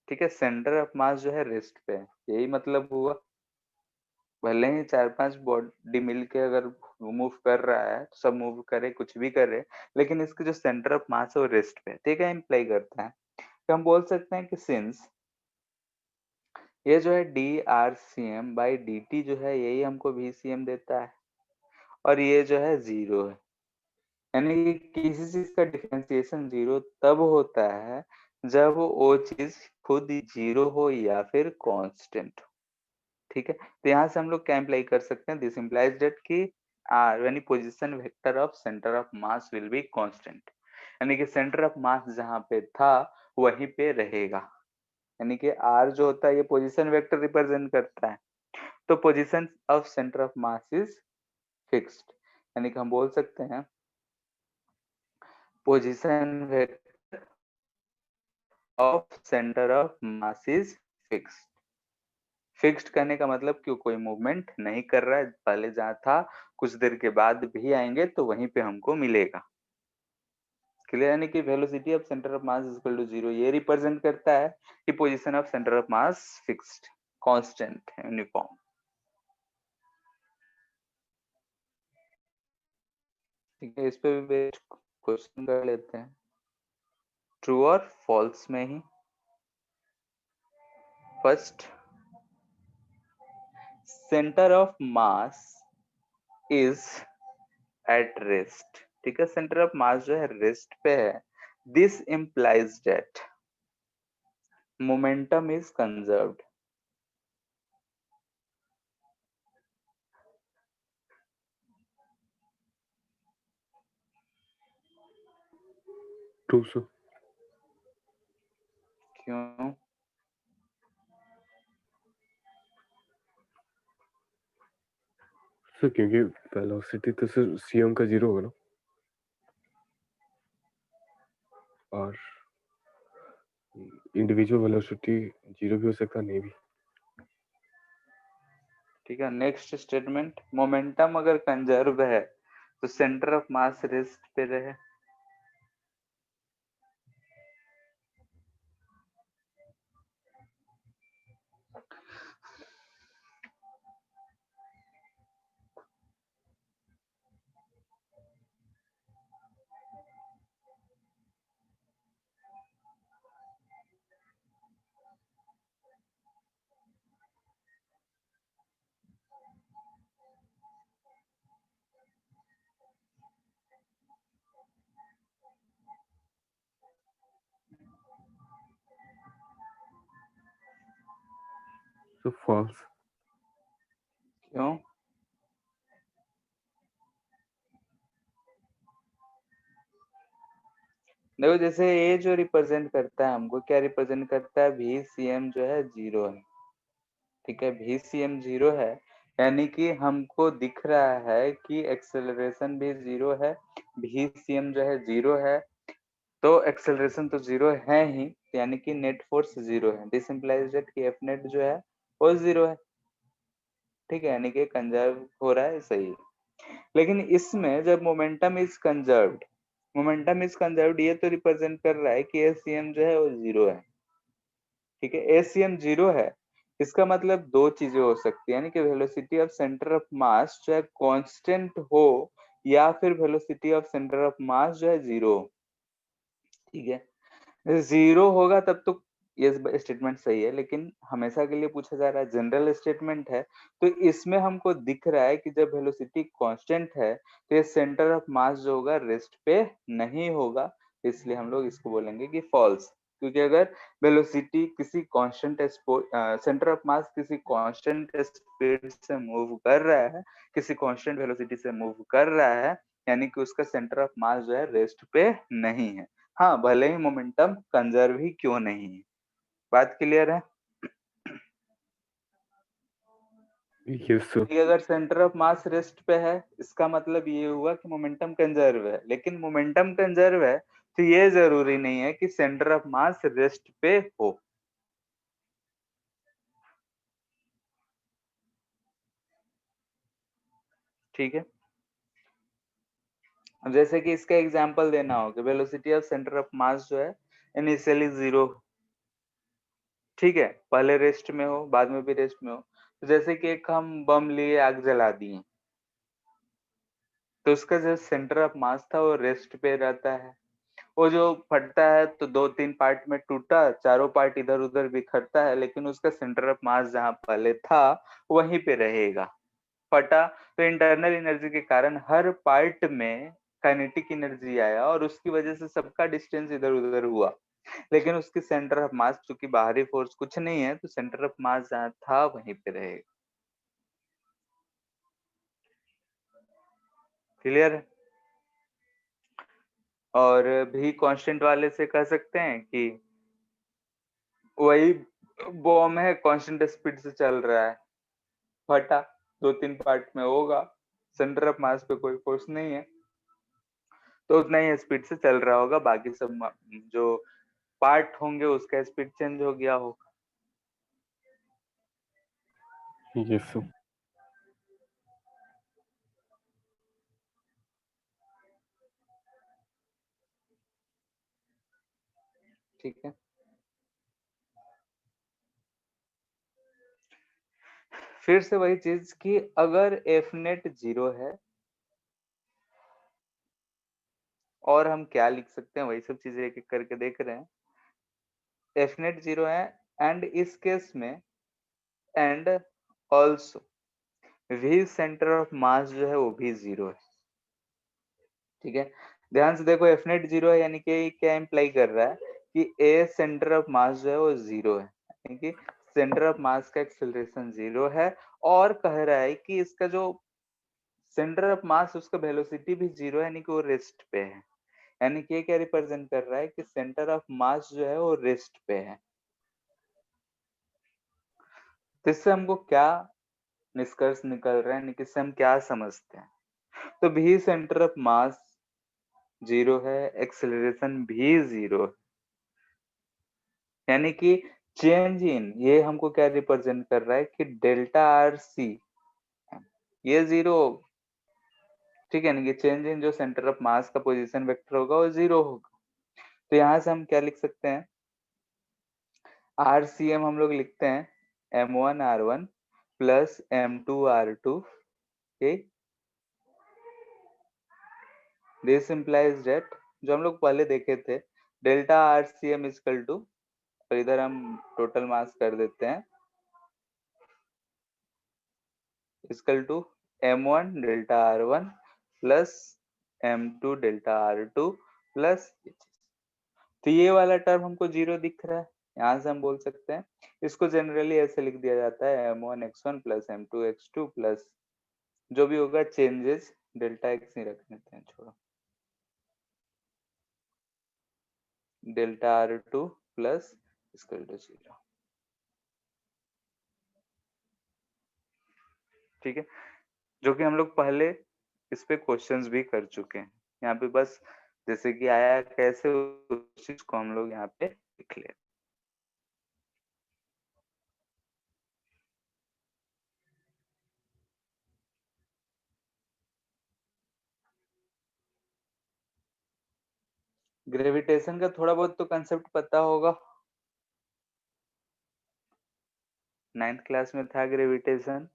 ठीक है, सेंटर ऑफ मास जो है रेस्ट पे है, यही मतलब हुआ। भले ही 4-5 बॉडी मिलके अगर मूव कर रहा है, सब मूव करे, कुछ भी करे, लेकिन इसके जो सेंटर ऑफ मास है वो रेस्ट पे है। ठीक है, इम्प्लाई करता है तो हम बोल सकते हैं कि सिंस ये जो है DRCM बाई DT जो है यही हमको VCM देता है, और ये जो है 0 है, यानी कि किसी चीज का डिफरेंशिएशन 0 तब होता है जब वो चीज खुद 0 हो या फिर कांस्टेंट हो। ठीक है, तो यहाँ से हम लोग क्या इम्प्लाई कर सकते हैं, दिस इम्प्लाइज दैट कि R यानी position vector of centre of mass will be constant, यानी कि सेंटर ऑफ मास जहाँ पे था वहीं पे रहेगा, यानी कि R जो होता है ये पोजीशन वेक्टर रिप्रेजेंट करता है, तो position of centre of mass is fixed, यानी कि हम बोल सकते हैं position vector of centre of mass is fixed. Fixed करने का मतलब क्यों, कोई मूवमेंट नहीं कर रहा है, पहले जहाँ था कुछ देर के बाद भी आएंगे तो वहीं पे हमको मिलेगा। क्लियर, यानी कि velocity of centre of mass is equal to 0 ये रिप्रेजेंट करता है कि position of centre of mass fixed, constant, uniform. ठीक है, इस पे भी क्वेश्चन कर लेते हैं, ट्रू और फॉल्स में ही। First, centre of mass is at rest. ठीक है, सेंटर ऑफ मास जो है रेस्ट पे है, this implies that momentum is conserved। True sir. क्यों? सर क्योंकि वेलोसिटी तो सर CM का 0 होगा ना, और इंडिविजुअल वेलोसिटी 0 भी हो सकता है, नहीं भी। ठीक है, नेक्स्ट स्टेटमेंट, मोमेंटम अगर कंजर्व है तो सेंटर ऑफ मास रेस्ट पे रहे। Sir false. क्यों? देखो, जैसे ये जो रिप्रेजेंट करता है, हमको क्या रिप्रेजेंट करता है, VCM जो है 0 है। ठीक है, VCM 0 है, यानी कि हमको दिख रहा है कि एक्सेलरेशन भी 0 है, VCM जो है 0 है, तो एक्सेलरेशन तो 0 है ही, यानी कि नेट फोर्स 0 है। दिस इंप्लाइज दैट कि F नेट जो है वो 0 है। ठीक है, यानी कि कंजर्व हो रहा है, सही है। लेकिन इसमें जब momentum is conserved, momentum is conserved ये तो रिप्रेजेंट कर रहा है कि ACM जो है वो 0 है। ठीक है, ACM 0 है, इसका मतलब दो चीजें हो सकती है, यानी कि velocity of centre of mass जो है कांस्टेंट हो, या फिर velocity of centre of mass जो है 0 हो। ठीक है, 0 होगा तब तो ये स्टेटमेंट सही है, लेकिन हमेशा के लिए पूछा जा रहा है, जनरल स्टेटमेंट है, तो इसमें हमको दिख रहा है कि जब वेलोसिटी कांस्टेंट है तो ये सेंटर ऑफ मास जो होगा रेस्ट पे नहीं होगा, इसलिए हम लोग इसको बोलेंगे कि फॉल्स। क्योंकि अगर वेलोसिटी किसी कांस्टेंट सेंटर ऑफ मास किसी कांस्टेंट स्पीड से मूव कर रहा है, किसी कांस्टेंट वेलोसिटी से मूव कर रहा है, यानी कि उसका सेंटर ऑफ मास जो है रेस्ट पे नहीं है। हाँ, भले ही मोमेंटम कंजर्व ही क्यों नहीं है। बात क्लियर है? Yes sir. कि अगर सेंटर ऑफ मास रेस्ट पे है, इसका मतलब ये हुआ कि मोमेंटम कंजर्व है। लेकिन मोमेंटम कंजर्व है तो ये जरूरी नहीं है कि सेंटर ऑफ मास रेस्ट पे हो। ठीक है, अब जैसे कि इसका एग्जांपल देना होगा, velocity of centre of mass जो है इनिशियली 0, ठीक है, पहले रेस्ट में हो बाद में भी रेस्ट में हो। तो जैसे कि एक हम बम लिए आग जला दिए, तो उसका जो सेंटर ऑफ मास था वो रेस्ट पे रहता है। वो जो फटता है तो 2-3 पार्ट में टूटा, चारों पार्ट इधर उधर बिखरता है, लेकिन उसका सेंटर ऑफ मास जहां पहले था वहीं पे रहेगा। फटा तो इंटरनल एनर्जी के कारण हर पार्ट में काइनेटिक एनर्जी आया और उसकी वजह से सबका डिस्टेंस इधर उधर हुआ, लेकिन उसकी सेंटर ऑफ मास चूंकि बाहरी फोर्स कुछ नहीं है तो सेंटर ऑफ मास जहां था वहीं पे रहेगा। क्लियर है? और भी कांस्टेंट वाले से कह सकते हैं कि वही बॉम्ब है, कांस्टेंट स्पीड से चल रहा है, फटा 2-3 पार्ट में होगा, सेंटर ऑफ मास पे कोई फोर्स नहीं है, तो उतना ही स्पीड से चल रहा होगा, बाकी सब जो पार्ट होंगे उसका स्पीड चेंज हो गया होगा। Yes sir. ठीक है, फिर से वही चीज कि अगर एफ नेट 0 है, और हम क्या लिख सकते हैं वही सब चीजें एक एक करके देख रहे हैं। एफ नेट 0 है एंड इस केस में and also V centre of mass जो है वो भी 0 है। ठीक है, ध्यान से देखो, एफ नेट 0 है यानी कि क्या इंप्लाई कर रहा है कि ए सेंटर ऑफ मास जो है वो 0 है, यानी कि सेंटर ऑफ मास का एक्सेलरेशन 0 है, और कह रहा है कि इसका जो सेंटर ऑफ मास उसका वेलोसिटी भी 0 है, यानी कि वो रेस्ट पे है। यानी कि ये क्या रिप्रेजेंट कर रहा है कि सेंटर ऑफ मास जो है वो रेस्ट पे है। तो इससे हमको क्या निष्कर्ष निकल रहा है, यानी कि इससे हम क्या समझते हैं? तो भी सेंटर ऑफ मास 0 है, एक्सेलरेशन भी 0 है, यानी कि चेंज इन ये हमको क्या रिप्रेजेंट कर रहा है कि डेल्टा आर सी ये 0, ठीक है, यानी कि चेंज इन जो सेंटर ऑफ मास का पोजीशन वेक्टर होगा वो 0 होगा। तो यहाँ से हम क्या लिख सकते हैं, आर सी एम हम लोग लिखते हैं m1r1 plus m2r2, okay, this implies that जो हम लोग पहले देखे थे delta R C M equal to, और इधर हम टोटल मास कर देते हैं equal to m1 delta r1 plus m2 delta r2 plus, तो ये वाला टर्म हमको 0 दिख रहा है, यहाँ से हम बोल सकते हैं इसको जनरली ऐसे लिख दिया जाता है m1 x1 plus m2 x2 plus जो भी होगा चेंजेस डेल्टा एक्स ही रख देते हैं, छोड़ो, delta r2 plus equal to 0। ठीक है, जो कि हम लोग पहले इस पे क्वेश्चंस भी कर चुके हैं। यहाँ पे बस जैसे कि आया कैसे उस चीज को हम लोग यहाँ पे लिख ले। ग्रेविटेशन का थोड़ा बहुत तो कंसेप्ट पता होगा, 9th क्लास में था ग्रेविटेशन,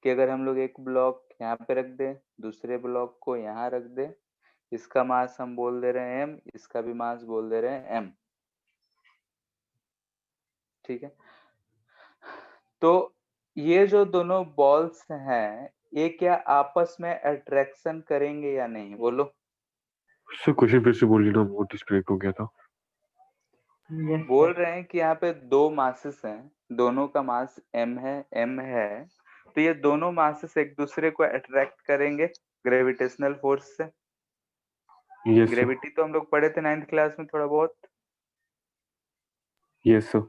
कि अगर हम लोग एक ब्लॉक यहाँ पे रख दें, दूसरे ब्लॉक को यहाँ रख दें, इसका मास हम बोल दे रहे हैं m, इसका भी मास बोल दे रहे हैं m। ठीक है, तो ये जो दोनों बॉल्स हैं ये क्या आपस में अट्रैक्शन करेंगे या नहीं, बोलो? सर क्वेश्चन फिर से बोलिए ना, वो डिस्कनेक्ट हो गया था। बोल रहे हैं कि यहाँ पे दो मासेस हैं, दोनों का मास m है, तो ये दोनों मासेस एक दूसरे को अट्रैक्ट करेंगे ग्रेविटेशनल फोर्स से। Yes sir. ग्रेविटी तो हम लोग पढ़े थे 9th क्लास में थोड़ा बहुत। Yes sir.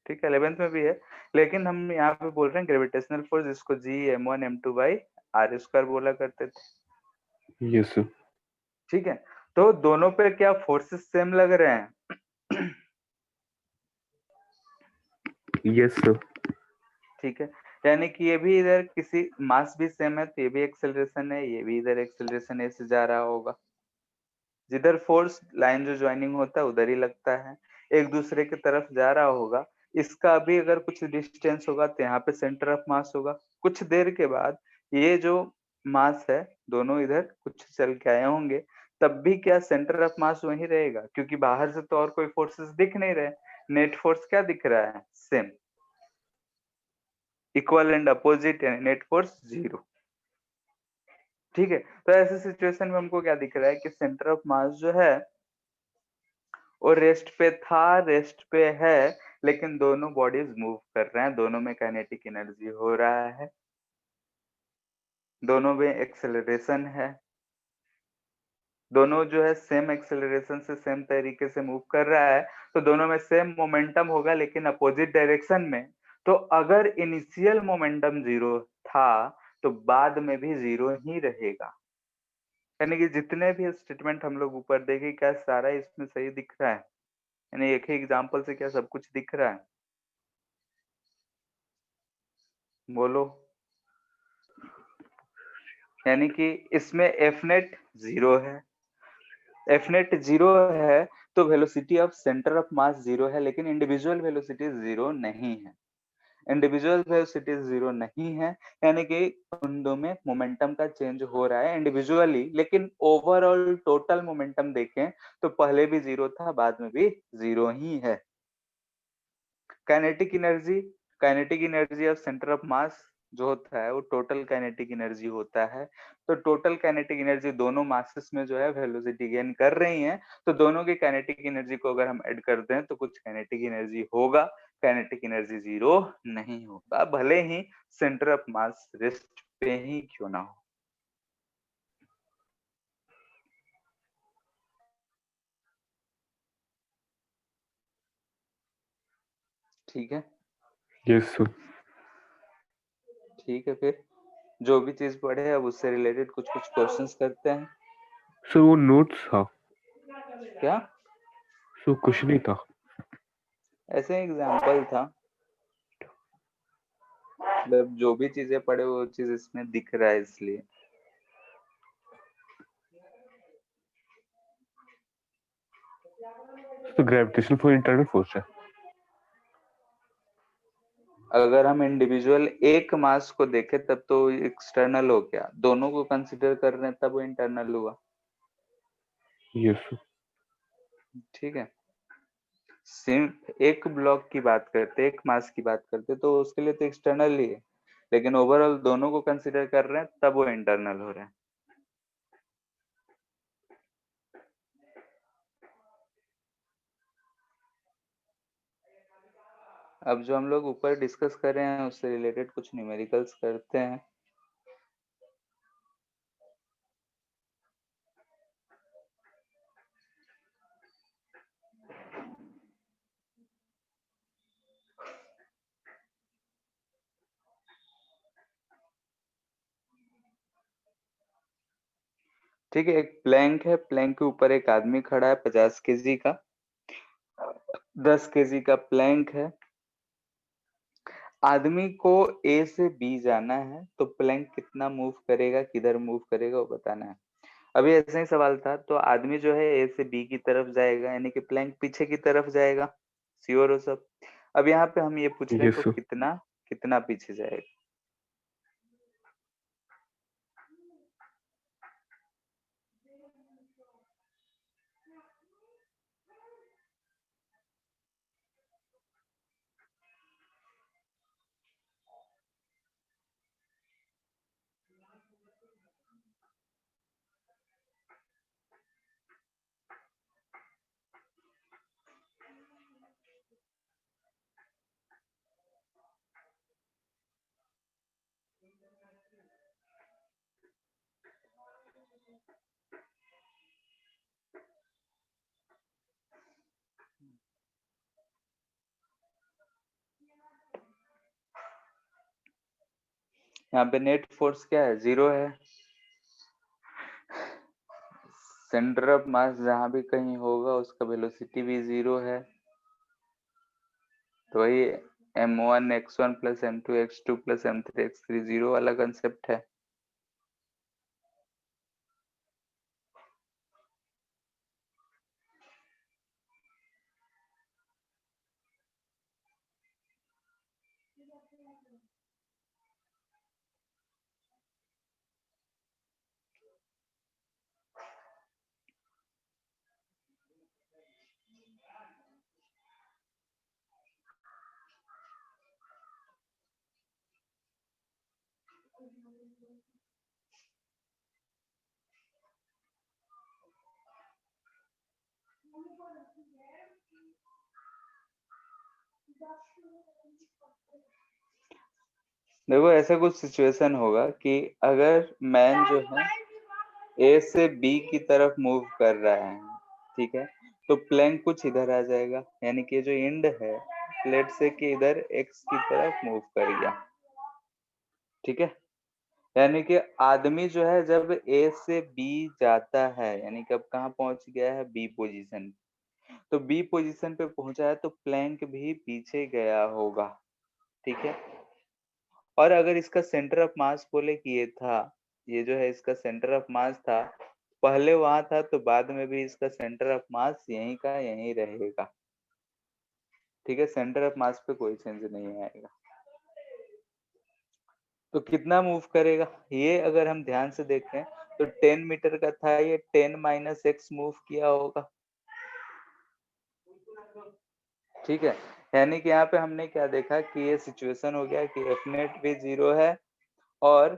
ठीक है, 11th में भी है, लेकिन हम यहाँ पे बोल रहे हैं ग्रेविटेशनल फोर्स, जिसको G m1m2/r² बोला करते थे। Yes sir. ठीक है, तो दोनों पे क्या फोर्सेस सेम लग रहे हैं? Yes sir. ठीक है, यानी कि ये भी इधर किसी मास भी सेम है, तो ये भी एक्सेलरेशन है, ये भी इधर एक्सेलरेशन ऐसे जा रहा होगा। जिधर फोर्स लाइन जो ज्वाइनिंग होता है उधर ही लगता है, एक दूसरे की तरफ जा रहा होगा। इसका भी अगर कुछ डिस्टेंस होगा तो यहाँ पे सेंटर ऑफ मास होगा। कुछ देर के बाद ये जो मास है, दोनों इधर कुछ चल के आए होंगे, तब भी क्या सेंटर ऑफ मास वही रहेगा, क्योंकि बाहर से तो और कोई फोर्सेस दिख नहीं रहे। नेट फोर्स क्या दिख रहा है? Same, equal and opposite, net force 0। ठीक है, तो ऐसे सिचुएशन में हमको क्या दिख रहा है कि सेंटर ऑफ मास जो है वो रेस्ट पे था, रेस्ट पे है, लेकिन दोनों बॉडीज मूव कर रहे हैं, दोनों में काइनेटिक एनर्जी हो रहा है, दोनों में एक्सेलरेशन है, दोनों जो है सेम एक्सेलरेशन से सेम तरीके से मूव कर रहा है, तो दोनों में सेम मोमेंटम होगा लेकिन अपोजिट डायरेक्शन में। तो अगर इनिशियल मोमेंटम 0 था तो बाद में भी 0 ही रहेगा। यानी कि जितने भी स्टेटमेंट हम लोग ऊपर देखे, क्या सारा इसमें सही दिख रहा है? यानी एक ही एग्जांपल से क्या सब कुछ दिख रहा है? बोलो। यानी कि इसमें एफ नेट 0 है, एफ नेट 0 है, तो वेलोसिटी ऑफ सेंटर ऑफ मास 0 है, लेकिन इंडिविजुअल वेलोसिटी 0 नहीं है। इंडिविजुअल वेलोसिटी 0 नहीं है, यानी कि उन दो में मोमेंटम का चेंज हो रहा है इंडिविजुअली, लेकिन ओवरऑल टोटल मोमेंटम देखें तो पहले भी 0 था, बाद में भी 0 ही है। Kinetic energy of centre of mass जो होता है वो टोटल काइनेटिक एनर्जी होता है। तो टोटल काइनेटिक एनर्जी दोनों मासेस में जो है वेलोसिटी गेन कर रही हैं, तो दोनों की काइनेटिक एनर्जी को अगर हम ऐड करते हैं तो कुछ काइनेटिक एनर्जी होगा, काइनेटिक एनर्जी 0 नहीं होगा, भले ही सेंटर ऑफ मास रेस्ट पे ही क्यों ना हो। ठीक है। Yes sir. ठीक है, फिर जो भी चीज पढ़े अब उससे रिलेटेड कुछ कुछ क्वेश्चंस करते हैं। सर वो नोट्स था। क्या? सो कुछ नहीं था। ऐसे एग्जाम्पल था, मतलब जो भी चीजें पढ़े वो चीज इसमें दिख रहा है इसलिए। तो ग्रेविटेशन फोर्स इंटरनल फोर्स है। अगर हम इंडिविजुअल एक मास को देखें तब तो एक्सटर्नल हो गया, दोनों को कंसिडर कर रहे हैं तब वो इंटरनल हुआ। Yes sir. ठीक है, सिर्फ एक ब्लॉक की बात करते, एक मास की बात करते तो उसके लिए तो एक्सटर्नल ही है, लेकिन ओवरऑल दोनों को कंसिडर कर रहे हैं तब वो इंटरनल हो रहे हैं। अब जो हम लोग ऊपर डिस्कस कर रहे हैं उससे रिलेटेड कुछ न्यूमेरिकल्स करते हैं। ठीक है, एक प्लैंक है, प्लैंक के ऊपर एक आदमी खड़ा है 50 केजी का, 10 केजी का प्लैंक है। आदमी को ए से बी जाना है, तो प्लैंक कितना मूव करेगा, किधर मूव करेगा वो बताना है। अभी ऐसा ही सवाल था, तो आदमी जो है ए से बी की तरफ जाएगा, यानी कि प्लैंक पीछे की तरफ जाएगा, श्योर हो सब? अब यहाँ पे हम ये पूछ रहे हैं यस तो सर। कितना कितना पीछे जाएगा। यहाँ पे नेट फोर्स क्या है, 0 है। सेंटर ऑफ मास जहां भी कहीं होगा उसका वेलोसिटी भी 0 है। तो वही m1x1 plus m2x2 plus m3x3 0 वाला कंसेप्ट है। देखो ऐसा कुछ सिचुएशन होगा कि अगर मैन जो है ए से बी की तरफ मूव कर रहा है, ठीक है, तो प्लैंक कुछ इधर आ जाएगा, यानी कि जो एंड है लेट से कि इधर एक्स की तरफ मूव कर गया, ठीक है। यानी कि आदमी जो है जब ए से बी जाता है, यानी कि अब कहाँ पहुंच गया है, बी पोजीशन। तो बी पोजीशन पे पहुंचा है तो प्लैंक भी पीछे गया होगा, ठीक है। और अगर इसका सेंटर ऑफ मास बोले कि ये था, ये जो है इसका सेंटर ऑफ मास था, पहले वहां था तो बाद में भी इसका सेंटर ऑफ मास यहीं का यहीं रहेगा, ठीक है। सेंटर ऑफ मास पे कोई चेंज नहीं आएगा। तो कितना मूव करेगा, ये अगर हम ध्यान से देखें तो 10 मीटर का था, ये 10 माइनस एक्स मूव किया होगा, ठीक है। यानी कि यहाँ पे हमने क्या देखा कि ये सिचुएशन हो गया कि एफ नेट भी 0 है और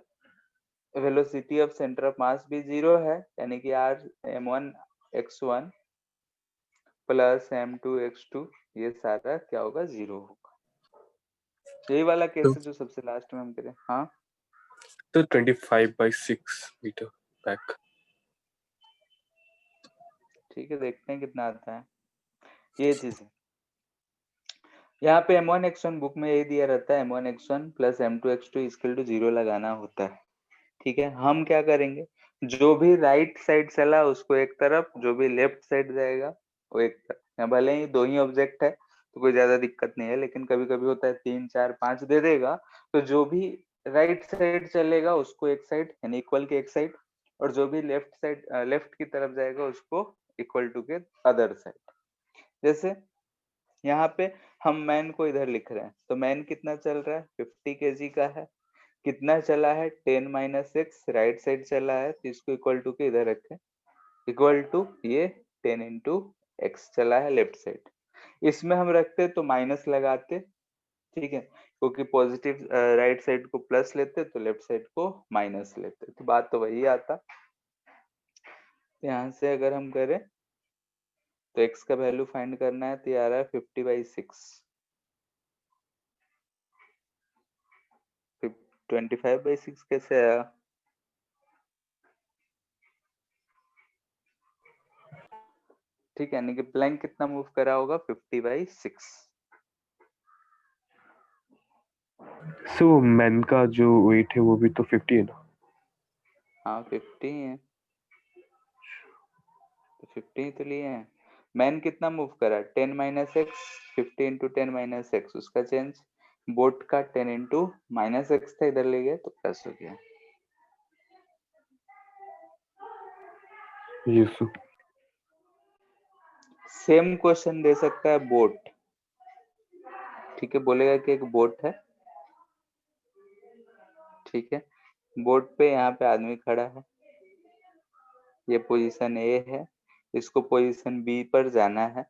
वेलोसिटी ऑफ सेंटर ऑफ मास भी 0 है, यानी कि आर m1x1 प्लस m2x2 ये सारा क्या होगा, 0 होगा। यही वाला केस है जो सबसे लास्ट में हम करें। हाँ तो 25/6 मीटर बैक। ठीक है, देखते हैं कितना आता है। ये चीज है, यहाँ पे m1x1 बुक में यही दिया रहता है, m1x1 plus m2x2 equal to 0 लगाना होता है, ठीक है। हम क्या करेंगे, जो भी राइट साइड चला उसको एक तरफ, जो भी लेफ्ट साइड जाएगा वो एक तरफ। यहाँ भले ही दो ही ऑब्जेक्ट है तो कोई ज्यादा दिक्कत नहीं है, लेकिन कभी कभी होता है 3 4 5 दे देगा, तो जो भी राइट साइड चलेगा उसको एक साइड यानी इक्वल के एक साइड, और जो भी लेफ्ट साइड लेफ्ट की तरफ जाएगा उसको इक्वल टू के अदर साइड। जैसे यहाँ पे हम मैन को इधर लिख रहे हैं, तो मैन कितना चल रहा है, 50 केजी का है। कितना चला है, 10 माइनस एक्स, राइट साइड चला है तो इसको इक्वल टू के इधर रखें, इक्वल टू ये 10 इंटू एक्स चला है लेफ्ट साइड। इसमें हम रखते तो माइनस लगाते, ठीक है, क्योंकि पॉजिटिव राइट साइड को प्लस लेते तो लेफ्ट साइड को माइनस लेते, तो बात तो वही आता। यहाँ से अगर हम करें तो एक्स का वैल्यू फाइंड करना है, तो ये आ रहा है 50/6। 25/6 कैसे आया, ठीक है, यानी कि प्लैंक कितना मूव करा होगा, 50/6। सो मैन का जो वेट है वो भी तो 50 है ना। हाँ 50 है, तो 50 तो लिए हैं। मैन कितना मूव करा, 10 minus x, 50 into 10 minus x, उसका चेंज बोट का 10 इंटू माइनस एक्स था, इधर ले गए तो प्लस हो गया। यस। सेम क्वेश्चन दे सकता है बोट, ठीक है, बोलेगा कि एक बोट है, ठीक है, बोट पे यहाँ पे आदमी खड़ा है, ये पोजीशन ए है, इसको पोजीशन बी पर जाना है।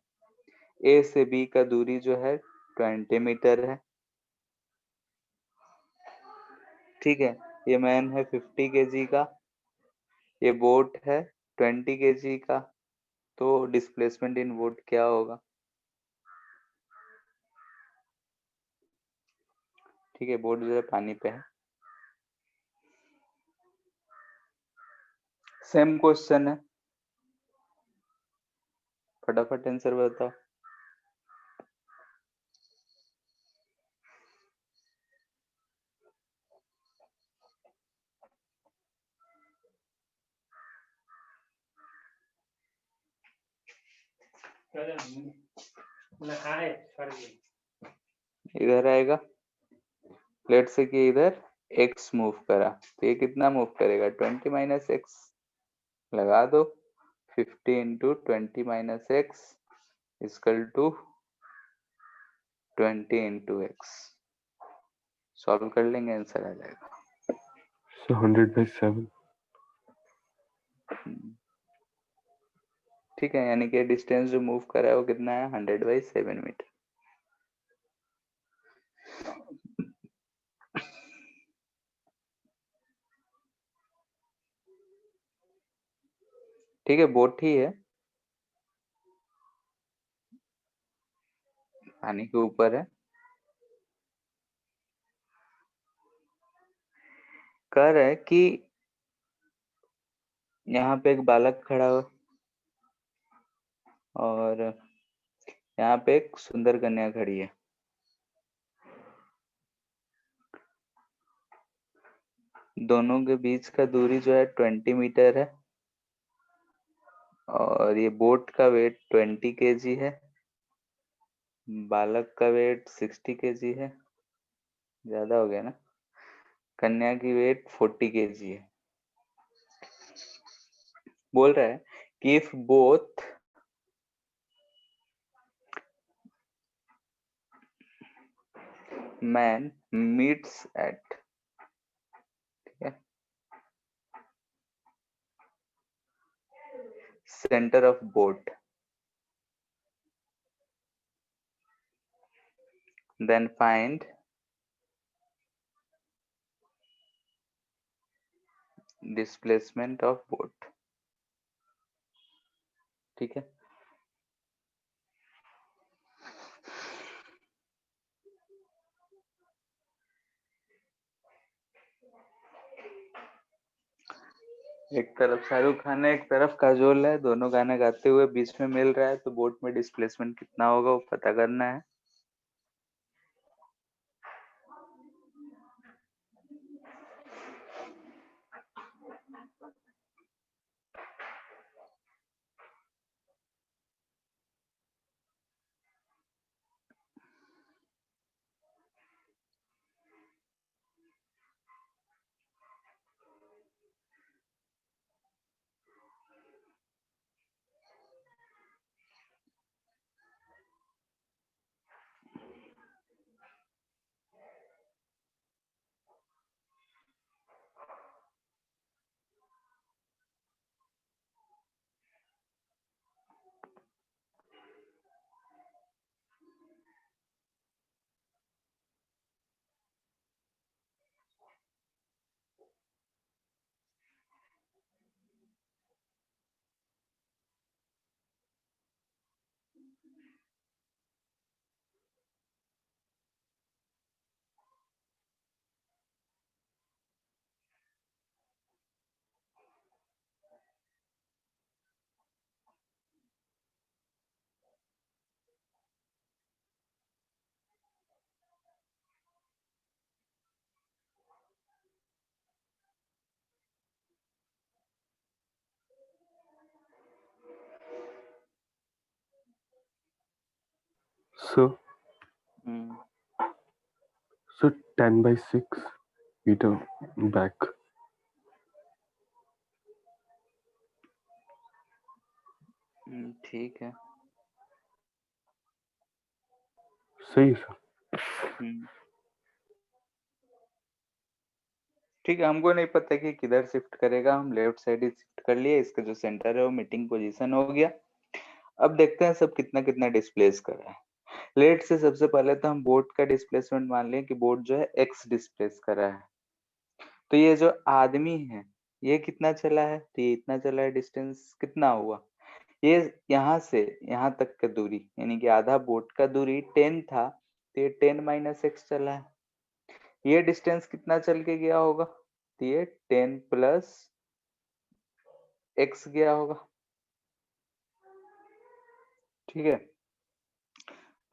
ए से बी का दूरी जो है 20 मीटर है, ठीक है। ये मैन है 50 केजी का, ये बोट है 20 केजी का, तो डिस्प्लेसमेंट इन वोट क्या होगा, ठीक है। बोट जो है पानी पे है। सेम क्वेश्चन है, फटाफट आंसर बताओ। इधर आएगा, लेट से कि इधर x मूव करा तो ये कितना मूव करेगा 20 माइनस एक्स, लगा दो 50 into 20 minus X equal to 20 into X. Solve कर लेंगे, आंसर आ जाएगा। So 100/7. ठीक है, यानी कि डिस्टेंस जो मूव कर रहा है वो कितना है 100/7 मीटर। ठीक है, बोट ही है, पानी के ऊपर है। कह रहा है कि यहाँ पे एक बालक खड़ा हुआ और यहाँ पे एक सुंदर कन्या खड़ी है। दोनों के बीच का दूरी जो है 20 मीटर है और ये बोट का वेट 20 kg है, बालक का वेट 60 kg है, ज्यादा हो गया ना। कन्या की वेट 40 kg है। बोल रहा है कि if both man meets eight, ठीक है, centre of boat, then find displacement of boat। ठीक है, एक तरफ शाहरुख खान है, एक तरफ काजोल है, दोनों गाना गाते हुए बीच में मिल रहा है, तो बोट में डिस्प्लेसमेंट कितना होगा वो पता करना है। So हम्म, so 10/6 meter back. ठीक है। सही है सर। हम्म, ठीक है, हमको नहीं पता कि किधर शिफ्ट करेगा, हम लेफ्ट साइड ही शिफ्ट कर लिए, इसका जो सेंटर है वो मीटिंग पोजीशन हो गया। अब देखते हैं सब कितना कितना डिस्प्लेस कर रहा है। लेट से सबसे पहले तो हम बोट का डिस्प्लेसमेंट मान लें कि बोट जो है x डिस्प्लेस कर रहा है, तो ये जो आदमी है ये कितना चला है, तो ये इतना चला है, डिस्टेंस कितना हुआ, ये यहाँ से यहाँ तक का दूरी यानी कि आधा बोट का दूरी 10 था, तो ये 10 माइनस एक्स चला है। ये डिस्टेंस कितना चल के गया होगा, तो ये 10 प्लस एक्स गया होगा। ठीक है,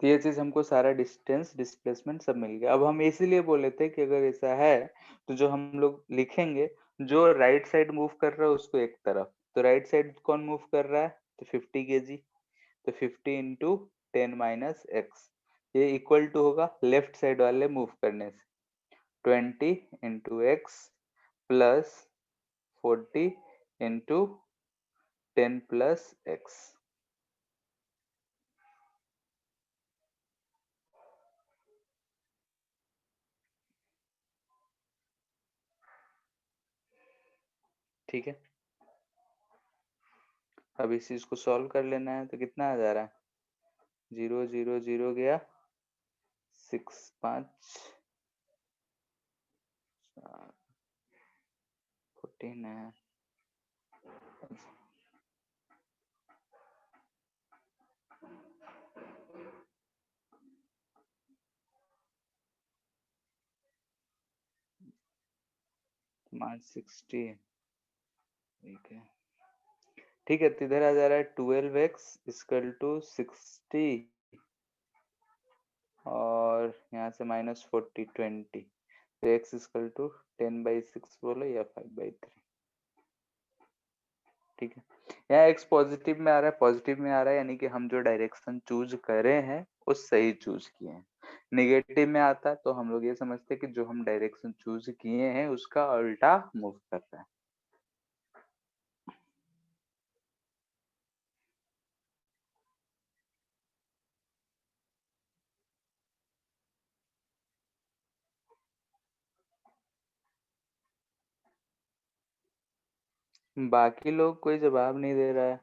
तो ये चीज हमको सारा डिस्टेंस डिस्प्लेसमेंट सब मिल गया। अब हम इसीलिए बोले थे कि अगर ऐसा है तो जो हम लोग लिखेंगे, जो राइट साइड मूव कर रहा है उसको एक तरफ, तो राइट साइड कौन मूव कर रहा है, तो 50 kg, तो 50 इंटू 10 माइनस एक्स, ये इक्वल टू होगा लेफ्ट साइड वाले मूव करने से 20 into x plus 40 into 10 plus x. ठीक है, अब इस चीज को सॉल्व कर लेना है। तो कितना आ जा रहा है, 0 0 0 गया, 6 5 14 है, मार्च 60। ठीक है, ठीक है, तो इधर आ जा रहा है 12x इक्वल टू 60 और यहाँ से माइनस 40 20, तो x इक्वल टू 10/6 बोलो या 5/3। ठीक है, यहाँ x पॉजिटिव में आ रहा है, पॉजिटिव में आ रहा है यानी कि हम जो डायरेक्शन चूज करे हैं वो सही चूज किए हैं। निगेटिव में आता है तो हम लोग ये समझते हैं कि जो हम डायरेक्शन चूज किए हैं उसका उल्टा मूव कर रहा है। बाकी लोग कोई जवाब नहीं दे रहा है।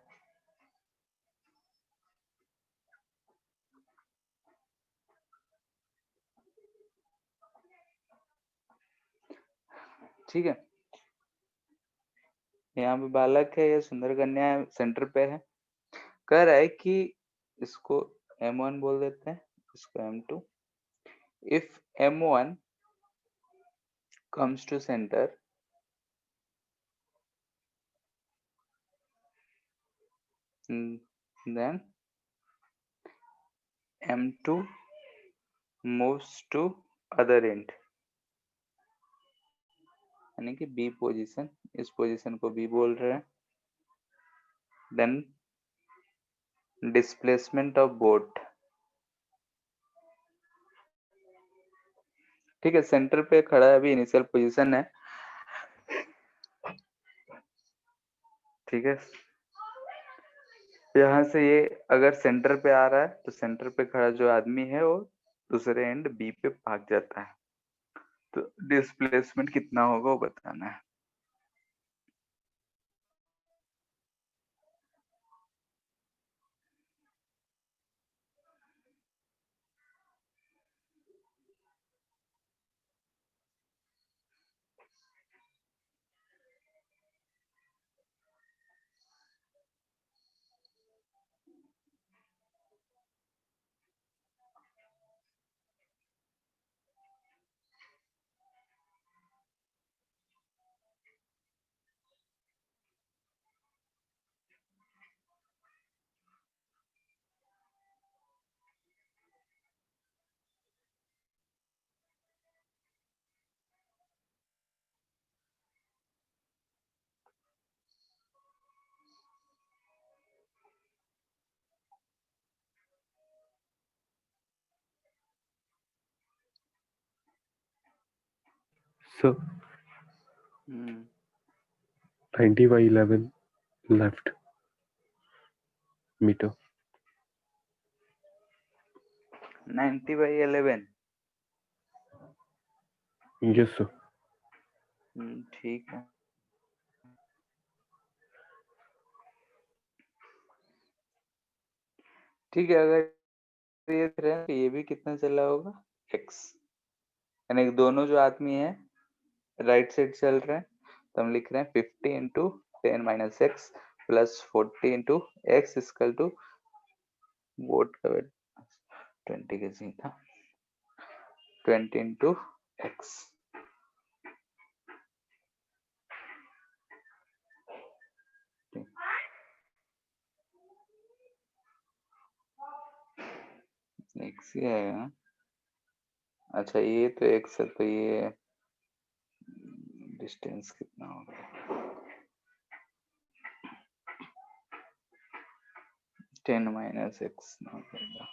ठीक है, यहाँ पे बालक है, ये सुंदर कन्या है, सेंटर पे है। कह रहा है कि इसको M1 बोल देते हैं, इसको M2। If M1 comes to center, then M2 moves to other end, यानी कि B पोजीशन, इस पोजीशन को B बोल रहे हैं। देन डिस्प्लेसमेंट ऑफ बोट, ठीक है, सेंटर पे खड़ा है, अभी इनिशियल पोजीशन है। ठीक है, यहाँ से ये अगर सेंटर पे आ रहा है तो सेंटर पे खड़ा जो आदमी है वो दूसरे एंड बी पे भाग जाता है, तो डिस्प्लेसमेंट कितना होगा वो बताना है। So 90/11 left meter. 90/11। Yes, sir. ठीक है, ठीक है, अगर ये देख रहे हैं तो ये भी कितना चला होगा, x, यानी कि दोनों जो आदमी है राइट साइड चल रहे हैं, तो हम लिख रहे हैं 50 into 10 minus X plus 40 into X equal to boat का वेट 20 के जी था, 20 इंटू एक्स। एक्स ही आएगा, अच्छा ये तो एक्स है, तो ये डिस्टेंस कितना होगा। 10 माइनस एक्स हो जाएगा।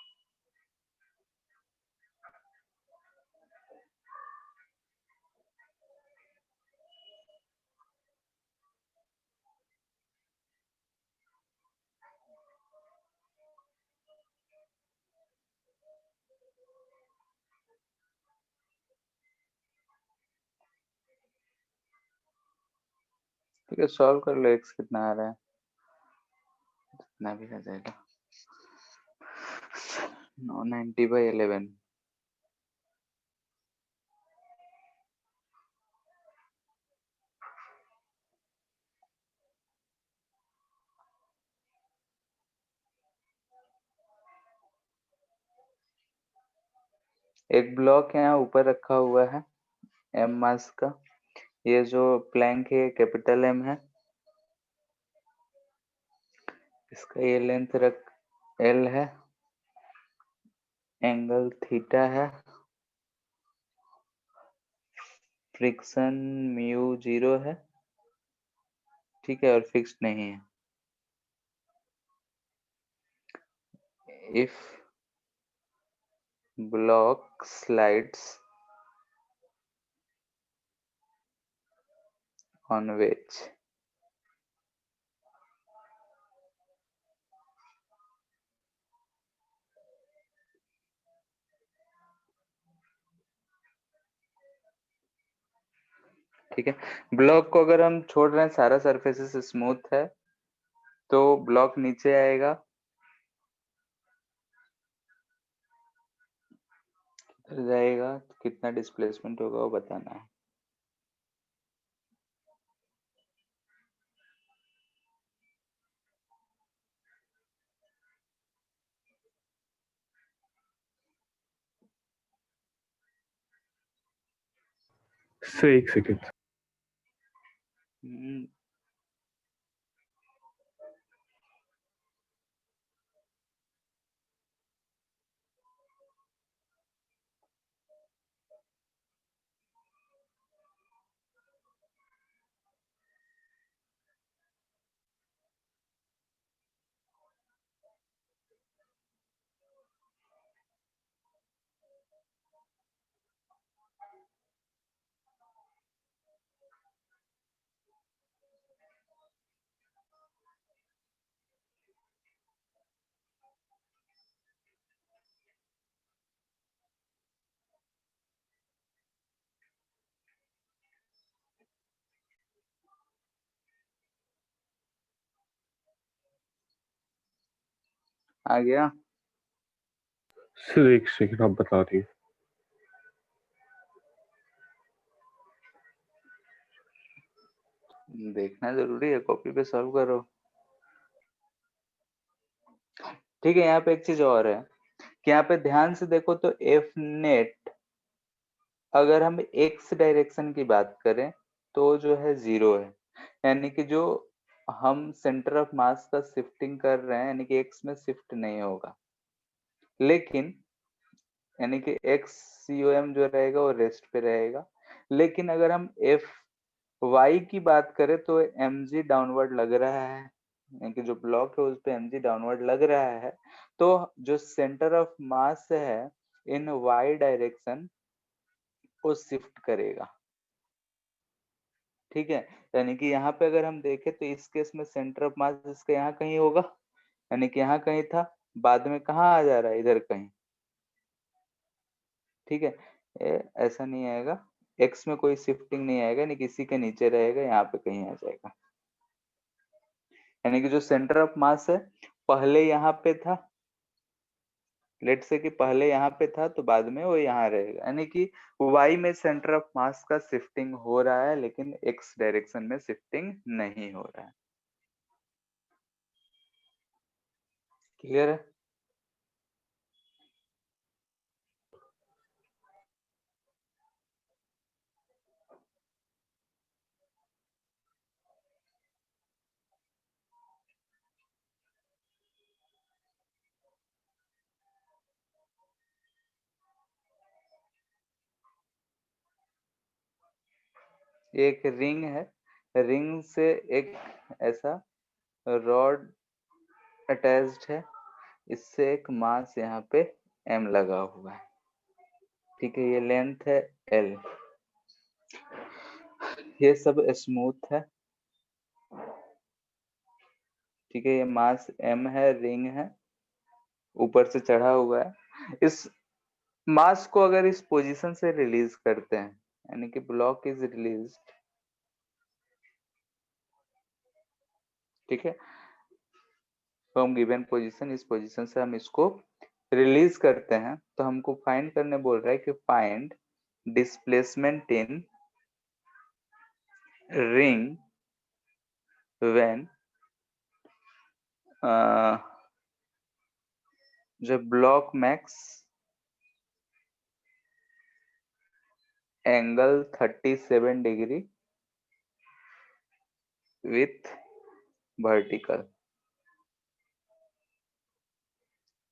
ठीक है, सॉल्व कर लो। एक्स कितना आ रहा है, इतना भी आ जाएगा 990/11। एक ब्लॉक यहाँ ऊपर रखा हुआ है एम मास का। ये जो प्लैंक है कैपिटल एम है, इसका ये लेंथ रख एल है, एंगल थीटा है, फ्रिक्शन म्यू 0 है, ठीक है, और फिक्स्ड नहीं है। If block slides on wedge ठीक है, ब्लॉक को अगर हम छोड़ रहे हैं, सारा सरफेसेस स्मूथ है, तो ब्लॉक नीचे आएगा, इधर जाएगा, तो कितना डिस्प्लेसमेंट होगा वो बताना है। सर एक सेकेंड। हम्म, आ गया। सर एक सेकेंड, आप बता रही हैं। देखना जरूरी है, कॉपी पे सॉल्व करो। ठीक है, यहाँ पे एक चीज और है कि यहाँ पे ध्यान से देखो तो एफ नेट, अगर हम एक्स डायरेक्शन की बात करें तो जो है 0 है, यानी कि जो हम सेंटर ऑफ मास का शिफ्टिंग कर रहे हैं, यानी कि एक्स में शिफ्ट नहीं होगा, लेकिन यानी कि एक्स COM जो रहेगा वो रेस्ट पे रहेगा। लेकिन अगर हम एफ वाई की बात करें तो mg डाउनवर्ड लग रहा है, यानी कि जो ब्लॉक है उस पे mg डाउनवर्ड लग रहा है, तो जो सेंटर ऑफ मास है इन वाई डायरेक्शन को शिफ्ट करेगा। ठीक है, यानी कि यहाँ पे अगर हम देखें तो इस केस में सेंटर ऑफ मास इसका यहाँ कहीं होगा, यानी कि यहाँ कहीं था, बाद में कहाँ आ जा रहा है, इधर कहीं। ठीक है, ऐसा नहीं आएगा, एक्स में कोई शिफ्टिंग नहीं आएगा, यानी किसी के नीचे रहेगा, यहाँ पे कहीं आ जाएगा। यानी कि जो सेंटर ऑफ मास है पहले यहाँ पे था, लेट से कि पहले यहाँ पे था, तो बाद में वो यहाँ रहेगा, यानी कि वाई में सेंटर ऑफ मास का शिफ्टिंग हो रहा है, लेकिन एक्स डायरेक्शन में शिफ्टिंग नहीं हो रहा है। क्लियर है? एक रिंग है, रिंग से एक ऐसा रॉड अटैच्ड है, इससे एक मास यहाँ पे m लगा हुआ है, ठीक है। ये लेंथ है l, ये सब स्मूथ है, ठीक है। ये मास m है, रिंग है, ऊपर से चढ़ा हुआ है। इस मास को अगर इस पोजीशन से रिलीज करते हैं, यानी कि ब्लॉक इज रिलीज, ठीक है, फ्रॉम गिवन पोजीशन, इस पोजीशन से हम इसको रिलीज करते हैं, तो हमको फाइंड करने बोल रहा है कि find displacement in ring when the block makes angle 37 degree with vertical,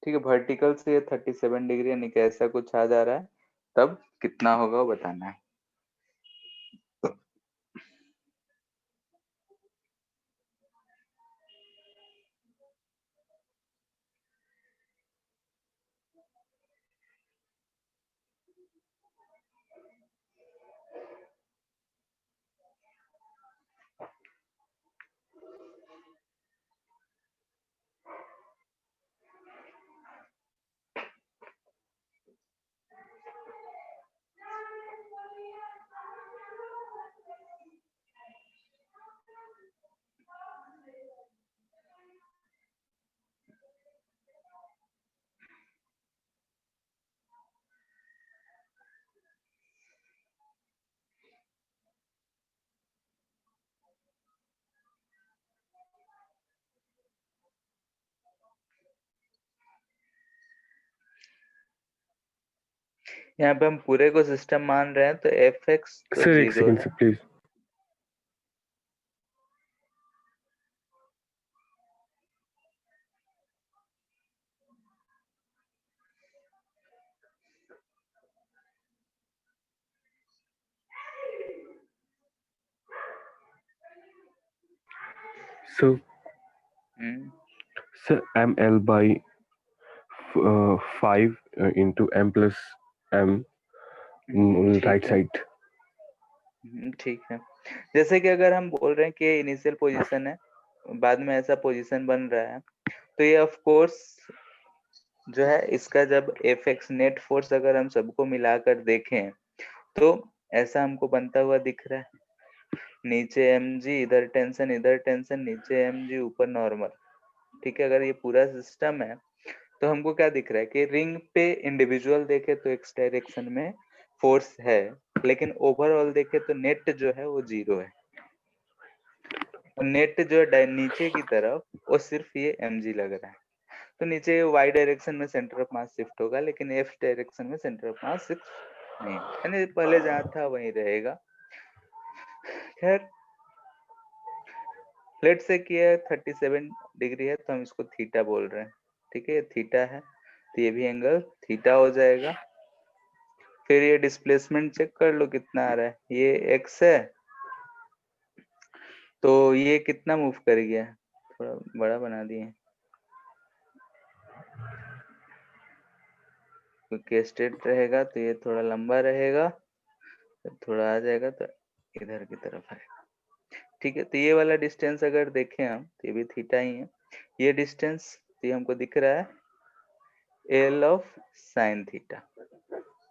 ठीक है। वर्टिकल से 37 डिग्री यानी कि ऐसा कुछ आ जा रहा है, तब कितना होगा वो बताना है। यहाँ पे हम पूरे को सिस्टम मान रहे हैं, तो एफ एक्स तो सर एक 0 सेकंड है। Sir please. So, sir, ml by 5 into m plus m right side. ठीक है। जैसे कि अगर हम बोल रहे हैं कि इनिशियल पोजीशन है, बाद में ऐसा पोजीशन बन रहा है, तो ये ऑफ कोर्स जो है इसका जब एफ एक्स नेट फोर्स अगर हम सबको मिलाकर देखें तो ऐसा हमको बनता हुआ दिख रहा है। नीचे mg, इधर टेंशन, इधर टेंशन, नीचे mg, ऊपर नॉर्मल, ठीक है। अगर ये पूरा सिस्टम है तो हमको क्या दिख रहा है कि रिंग पे इंडिविजुअल देखे तो एक्स डायरेक्शन में फोर्स है, लेकिन ओवरऑल देखे तो नेट जो है वो 0 है। और नेट जो है नीचे की तरफ वो सिर्फ ये mg लग रहा है। तो नीचे y डायरेक्शन में सेंटर ऑफ मास शिफ्ट होगा, लेकिन f डायरेक्शन में सेंटर ऑफ मास शिफ्ट नहीं, यानी पहले जहां था वहीं रहेगा। खैर, लेट से किया 37 डिग्री है तो हम इसको थीटा बोल रहे हैं, ठीक है। थीटा है तो ये भी एंगल थीटा हो जाएगा। फिर ये डिस्प्लेसमेंट चेक कर लो कितना आ रहा है, ये x है तो ये कितना मूव कर गया, थोड़ा बड़ा बना दिए क्योंकि स्ट्रेट रहेगा तो ये थोड़ा लंबा रहेगा, थोड़ा आ जाएगा तो इधर की तरफ आएगा, ठीक है। तो ये वाला डिस्टेंस अगर देखें हम तो ये भी थीटा ही है। ये डिस्टेंस ये हमको दिख रहा है एल ऑफ साइन थीटा।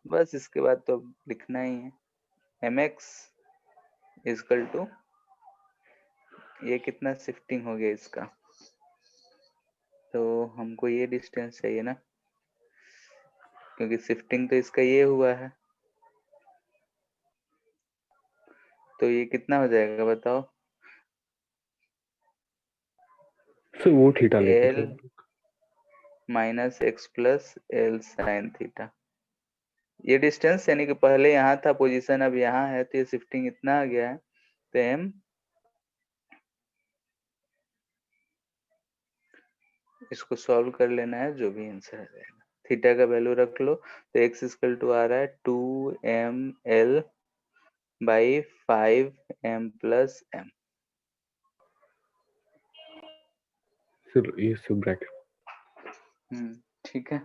बस इसके बाद तो लिखना ही है mx इक्वल टू, ये कितना शिफ्टिंग हो गया इसका, तो हमको ये डिस्टेंस चाहिए ना, क्योंकि शिफ्टिंग तो इसका ये हुआ है, तो ये कितना हो जाएगा बताओ। सर वो थीटा लेते एल थे। Minus X plus L sine theta, ये डिस्टेंस यानी कि पहले यहाँ था पोजीशन, अब यहाँ है तो ये शिफ्टिंग इतना आ गया है, तो m इसको सॉल्व कर लेना है, जो भी आंसर आ जाएगा। थीटा का वैल्यू रख लो, तो x इक्वल टू आ रहा है 2ml by 5m plus m। Sir ये सब ब्रैकेट ठीक है,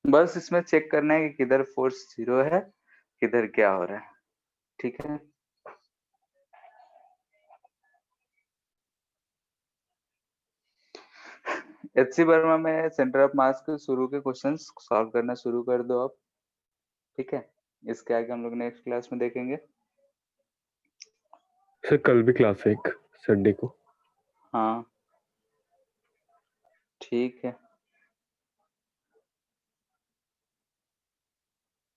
बस इसमें चेक करना है कि किधर फोर्स 0 है, किधर क्या हो रहा है। ठीक है, एचसी वर्मा में सेंटर ऑफ मास के शुरू के क्वेश्चंस सॉल्व करना शुरू कर दो आप। ठीक है, इसके आगे हम लोग नेक्स्ट क्लास में देखेंगे। सर कल भी क्लास है एक संडे को। हाँ ठीक है।